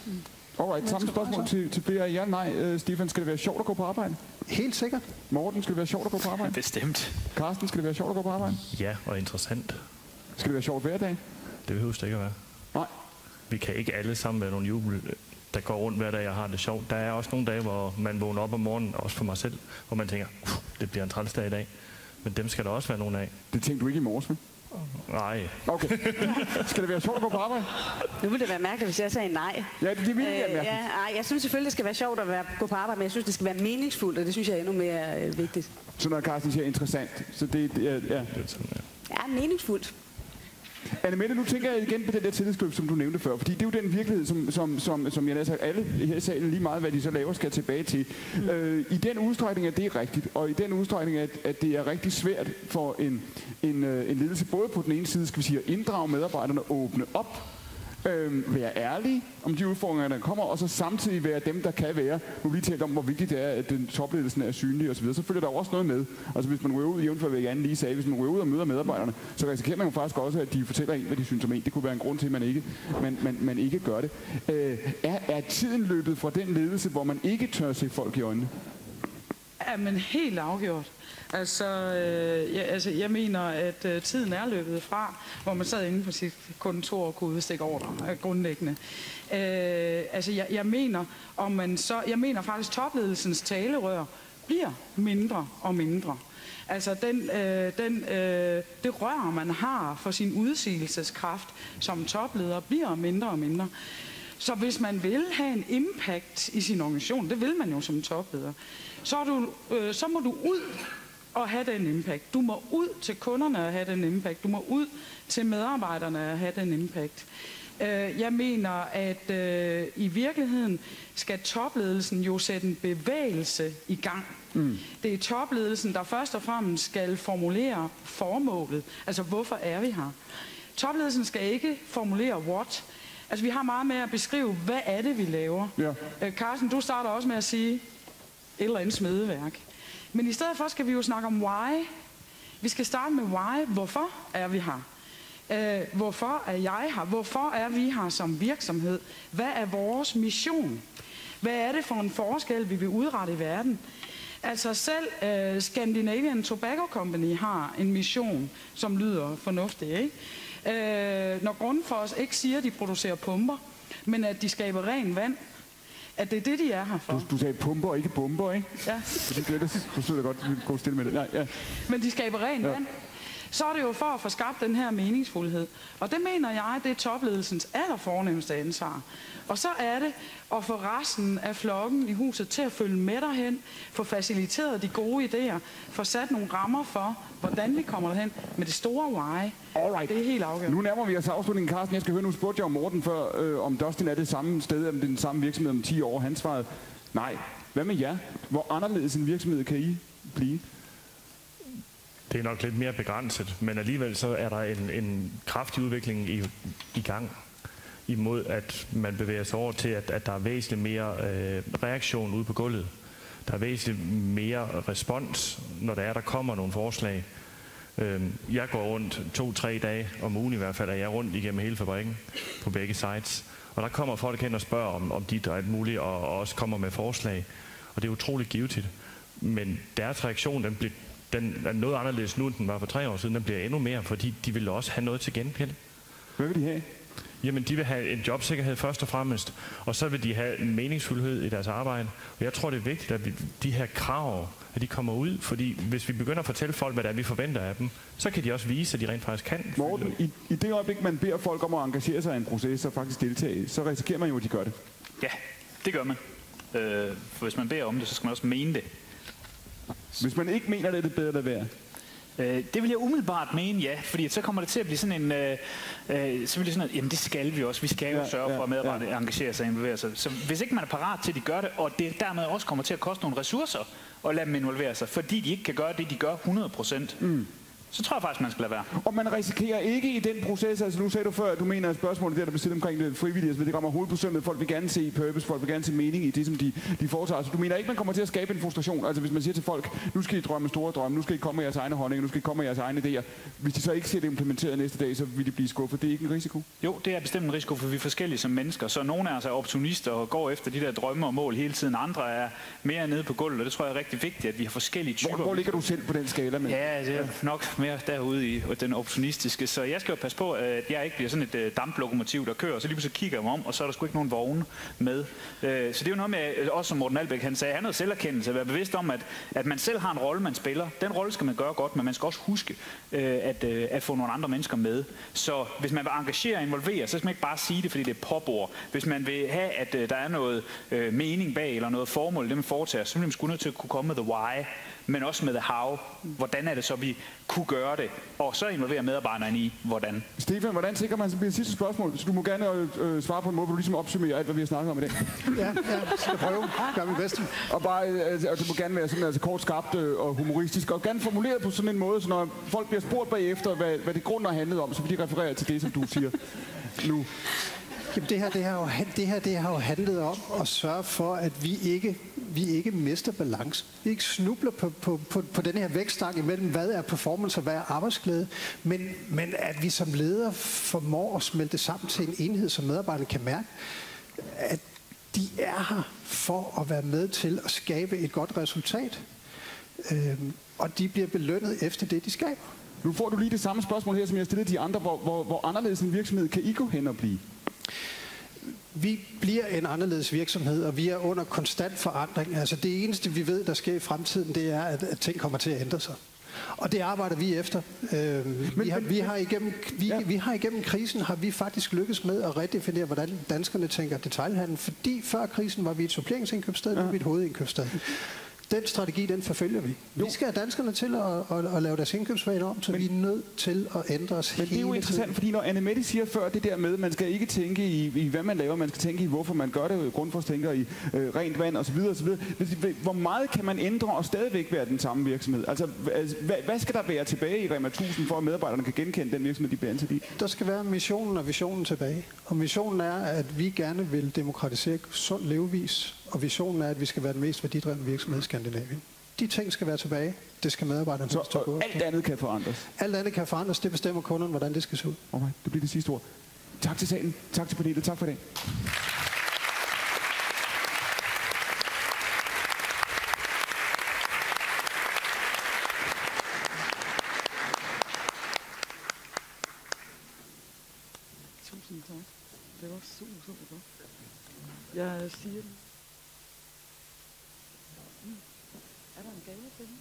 Alright, samme spørgsmål til flere. Ja, nej. Stefan, skal det være sjovt at gå på arbejde? Helt sikkert. Morten, skal det være sjovt at gå på arbejde? Bestemt. Karsten, skal det være sjovt at gå på arbejde? Ja, og interessant. Skal det være sjovt hver dag? Det behøver det ikke at være. Nej. Vi kan ikke alle sammen være nogle jubel, der går rundt hver dag og har det sjovt. Der er også nogle dage, hvor man vågner op om morgenen, også for mig selv, hvor man tænker, det bliver en træls dag i dag. Men dem skal der også være nogle af. Det tænkte du ikke i morges, med? Nej. Okay. Skal det være sjovt at gå på arbejde? Nu ville det være mærkeligt, hvis jeg sagde nej. Ja, det ville være mærkeligt. Jeg synes selvfølgelig, det skal være sjovt at gå på arbejde, men jeg synes, det skal være meningsfuldt, og det synes jeg er endnu mere vigtigt. Så når Carsten siger interessant, så det ja. Det er sådan, ja, meningsfuldt. Annemette, nu tænker jeg igen på den der tillidsklub, som du nævnte før, fordi det er jo den virkelighed, som jeg har sagt, alle her i salen, lige meget hvad de så laver, skal tilbage til. I den udstrækning, at det er rigtigt, og i den udstrækning, at det er rigtig svært for en ledelse, både på den ene side, skal vi sige, at inddrage medarbejderne, åbne op, være ærlige om de udfordringer, der kommer, og så samtidig være dem, der kan være. Nu lige talt om, hvor vigtigt det er, at den topledelsen er synlig osv. Så følger der også noget med. Altså hvis man ryger ud, jævnfør hvad Janne lige sagde, hvis man ryger ud og møder medarbejderne, så risikerer man jo faktisk også, at de fortæller en, hvad de synes om en. Det kunne være en grund til, at man ikke gør det. Er tiden løbet fra den ledelse, hvor man ikke tør se folk i øjnene? Ja, men helt afgjort. Jeg mener, at tiden er løbet fra, hvor man sad inde på sit kontor og kunne udstikke ordre grundlæggende. Jeg mener faktisk, at topledelsens talerør bliver mindre og mindre. Altså det rør, man har for sin udsigelseskraft som topleder, bliver mindre og mindre. Så hvis man vil have en impact i sin organisation, det vil man jo som topleder, så må du ud og have den impact. Du må ud til kunderne og have den impact. Du må ud til medarbejderne og have den impact. Jeg mener, at i virkeligheden skal topledelsen jo sætte en bevægelse i gang. Det er topledelsen, der først og fremmest skal formulere formålet. Altså, hvorfor er vi her? Topledelsen skal ikke formulere what. Altså, vi har meget med at beskrive, hvad er det, vi laver. Ja. Carsten, du starter også med at sige et eller andet smedeværk. Men i stedet for skal vi jo snakke om why. Vi skal starte med why. Hvorfor er vi her? Hvorfor er jeg her? Hvorfor er vi her som virksomhed? Hvad er vores mission? Hvad er det for en forskel, vi vil udrette i verden? Altså selv Scandinavian Tobacco Company har en mission, som lyder fornuftig, ikke? Når Grundfos ikke siger, at de producerer pumper, men at de skaber ren vand, at det er det, de er her for. Du sagde pumper og ikke bomber, ikke? Ja. Det forstod jeg godt, at vi gå stille med det. Nej, ja. Men de skaber ren vand. Så er det jo for at få skabt den her meningsfuldhed. Og det mener jeg, det er topledelsens allerfornemmeste ansvar. Og så er det at få resten af flokken i huset til at følge med derhen, få faciliteret de gode idéer, få sat nogle rammer for, hvordan vi kommer derhen med det store why. Alright. Det er helt afgørende. Nu nærmer vi os afslutningen, Carsten. Jeg skal høre, nu spurgte jeg om Morten før, om Dustin er det samme sted, om det er den samme virksomhed om 10 år. Han svarede, nej. Hvad med jer? Hvor anderledes en virksomhed kan I blive? Det er nok lidt mere begrænset, men alligevel så er der en kraftig udvikling i gang imod, at man bevæger sig over til, at der er væsentligt mere reaktion ude på gulvet. Der er væsentligt mere respons, når der kommer nogle forslag. Jeg går rundt 2-3 dage om ugen i hvert fald, er jeg rundt igennem hele fabrikken på begge sites. Og der kommer folk hen og spørger om dit og alt muligt, og også kommer med forslag. Og det er utroligt givetigt. Men deres reaktion, den er noget anderledes nu, end den var for 3 år siden. Den bliver endnu mere, fordi de vil også have noget til gengæld. Hvad vil de have? Jamen, de vil have en jobsikkerhed først og fremmest, og så vil de have en meningsfuldhed i deres arbejde. Og jeg tror, det er vigtigt, at de her krav, at de kommer ud, fordi hvis vi begynder at fortælle folk, hvad det er, vi forventer af dem, så kan de også vise, at de rent faktisk kan. Morten, i det øjeblik, man beder folk om at engagere sig i en proces og faktisk deltage, så risikerer man jo, at de gør det. Ja, det gør man. For hvis man beder om det, så skal man også mene det. Hvis man ikke mener det, er det bedre at lade være. Det vil jeg umiddelbart mene, ja, fordi så kommer det til at blive sådan jamen det skal vi også. Vi skal jo sørge for, at medarbejdere engagerer sig og involverer sig. Så hvis ikke man er parat til, at de gør det, og det dermed også kommer til at koste nogle ressourcer at lade dem involvere sig, fordi de ikke kan gøre det, de gør 100%, så tror jeg faktisk, man skal lade være. Og man risikerer ikke i den proces, altså nu sagde du før, at du mener, at spørgsmålet der blev stillet omkring det frivillige, altså det kommer hovedet på sømmet, folk vil gerne se purpose, folk vil gerne se mening i det, som de foretager. Så du mener ikke, man kommer til at skabe en frustration, altså hvis man siger til folk, nu skal I drømme store drømme, nu skal I komme med jeres egne holdninger, nu skal I komme med jeres egne idéer. Hvis de så ikke ser det implementeret næste dag, så vil de blive skuffet. Det er ikke en risiko? Jo, det er bestemt en risiko, for vi er forskellige som mennesker. Så nogle af os er opportunister og går efter de der drømme og mål hele tiden. Andre er mere nede på gulvet, og det tror jeg er rigtig vigtigt, at vi har forskellige typer. Hvor ligger du selv på den skala? Med? Ja, det er nok mere derude i den opportunistiske. Så jeg skal jo passe på, at jeg ikke bliver sådan et damplokomotiv, der kører, og så lige pludselig kigger jeg mig om, og så er der sgu ikke nogen vogne med. Så det er jo noget med, også som Morten Albæk han sagde, han havde selverkendelse, at være bevidst om, at man selv har en rolle, man spiller. Den rolle skal man gøre godt, men man skal også huske at få nogle andre mennesker med. Så hvis man vil engagere og involvere, så skal man ikke bare sige det, fordi det er påbord. Hvis man vil have, at der er noget mening bag, eller noget formål, det man foretager, så bliver man sgu nødt til at kunne komme med the why, men også med the how. Hvordan er det så, vi kunne gøre det? Og så involvere medarbejderne i, hvordan. Stefan, hvordan sikrer man, så bliver det sidste spørgsmål? Så du må gerne svare på en måde, hvor du ligesom opsummerer alt, hvad vi har snakket om i dag. Ja, skal jeg prøve. Gør min bedste. Og bare, det må gerne være sådan, altså kort, skarpt og humoristisk, og gerne formuleret på sådan en måde, så når folk bliver spurgt bagefter, hvad det grund har handlet om, så vil de referere til det, som du siger nu. Jamen, det har jo handlet om at sørge for, at vi ikke mister balance. Vi ikke snubler på den her vækststang imellem, hvad er performance og hvad er arbejdsglæde, men at vi som ledere formår at smelte det sammen til en enhed, som medarbejderne kan mærke, at de er her for at være med til at skabe et godt resultat, og de bliver belønnet efter det, de skaber. Nu får du lige det samme spørgsmål her, som jeg stillede de andre. Hvor anderledes en virksomhed kan I gå hen og blive? Vi bliver en anderledes virksomhed, og vi er under konstant forandring. Altså det eneste, vi ved, der sker i fremtiden, det er, at ting kommer til at ændre sig. Og det arbejder vi efter. Vi har igennem krisen har vi faktisk lykkes med at redefinere, hvordan danskerne tænker detailhandel. Fordi før krisen var vi et suppleringsindkøbssted, nu er vi et hovedindkøbssted. Den strategi, den forfølger vi. Vi skal have danskerne til at lave deres indkøbsvaner om, så vi er nødt til at ændre os hele tiden. Men det er jo interessant, fordi når Anne-Mette siger før det der med, at man skal ikke tænke i hvad man laver, man skal tænke i, hvorfor man gør det, grundforstænker i rent vand osv. Hvor meget kan man ændre og stadigvæk være den samme virksomhed? Altså, hvad skal der være tilbage i Rema 1000, for at medarbejderne kan genkende den virksomhed, de bliver ansat i? Der skal være missionen og visionen tilbage. Og missionen er, at vi gerne vil demokratisere sund levevis, og visionen er, at vi skal være den mest værdidrevne virksomhed i Skandinavien. De ting skal være tilbage. Det skal medarbejderne så alt andet kan forandres? Alt andet kan forandres. Det bestemmer kunderne, hvordan det skal se ud. Okay, det bliver det sidste ord. Tak til salen. Tak til panelet. Tak for i dag. Tusind tak. Det var super godt. Jeg siger det. Er der en gave til den?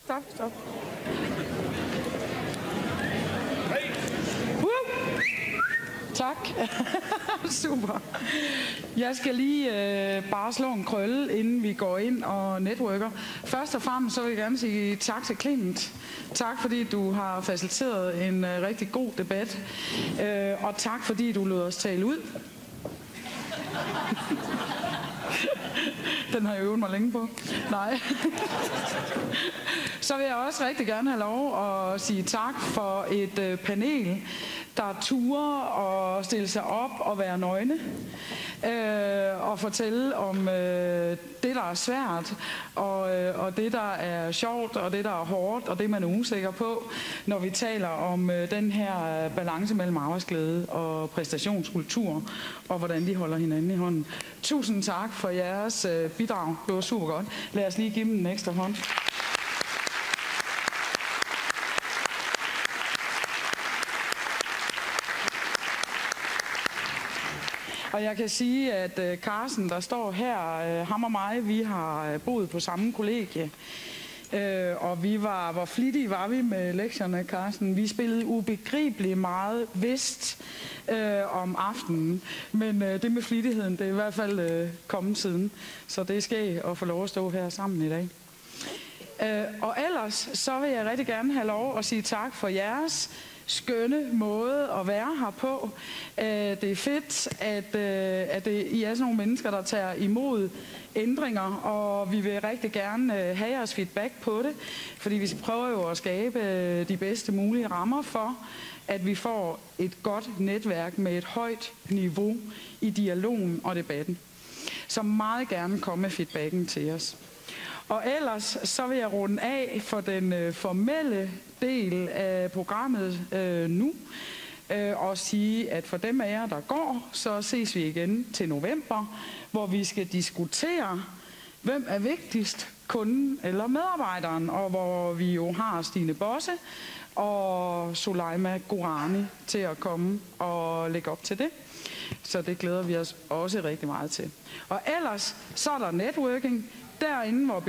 Stop. Tak. Super. Jeg skal lige bare slå en krølle, inden vi går ind og networker. Først og fremmest så vil jeg gerne sige tak til Clement. Tak fordi du har faciliteret en rigtig god debat. Og tak fordi du lod os tale ud. Den har jeg øvet mig længe på. Nej. Så vil jeg også rigtig gerne have lov at sige tak for et panel, der turer og stille sig op og være nøgne. Og fortælle om det, der er svært, og det, der er sjovt, og det, der er hårdt, og det, man er usikker på, når vi taler om den her balance mellem arbejdsglæde og præstationskultur, og hvordan de holder hinanden i hånden. Tusind tak for jeres bidrag. Det var super godt. Lad os lige give dem en ekstra hånd. Og jeg kan sige, at Carsten, der står her, ham og mig, vi har boet på samme kollegie. Og vi var, hvor flittige var vi med lektierne, Carsten. Vi spillede ubegribeligt meget vist om aftenen. Men det med flittigheden, det er i hvert fald kommet siden. Så det er skægt at få lov at stå her sammen i dag. Og ellers, så vil jeg rigtig gerne have lov at sige tak for jeres skønne måde at være her på. Det er fedt, at I er sådan nogle mennesker, der tager imod ændringer, og vi vil rigtig gerne have jeres feedback på det, fordi vi prøver jo at skabe de bedste mulige rammer for, at vi får et godt netværk med et højt niveau i dialogen og debatten. Så meget gerne komme med feedbacken til os. Og ellers så vil jeg runde af for den formelle del af programmet nu, og sige, at for dem af jer, der går, så ses vi igen til november, hvor vi skal diskutere, hvem er vigtigst, kunden eller medarbejderen, og hvor vi jo har Stine Bosse og Soleima Gorani til at komme og lægge op til det. Så det glæder vi os også rigtig meget til. Og ellers så er der networking. Derinde, hvor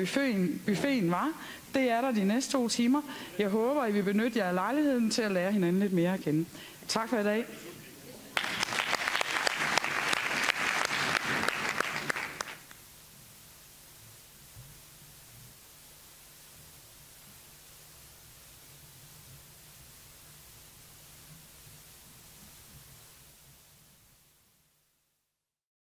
buffeten var, det er der de næste 2 timer. Jeg håber, I vil benytte jer af lejligheden til at lære hinanden lidt mere at kende. Tak for i dag.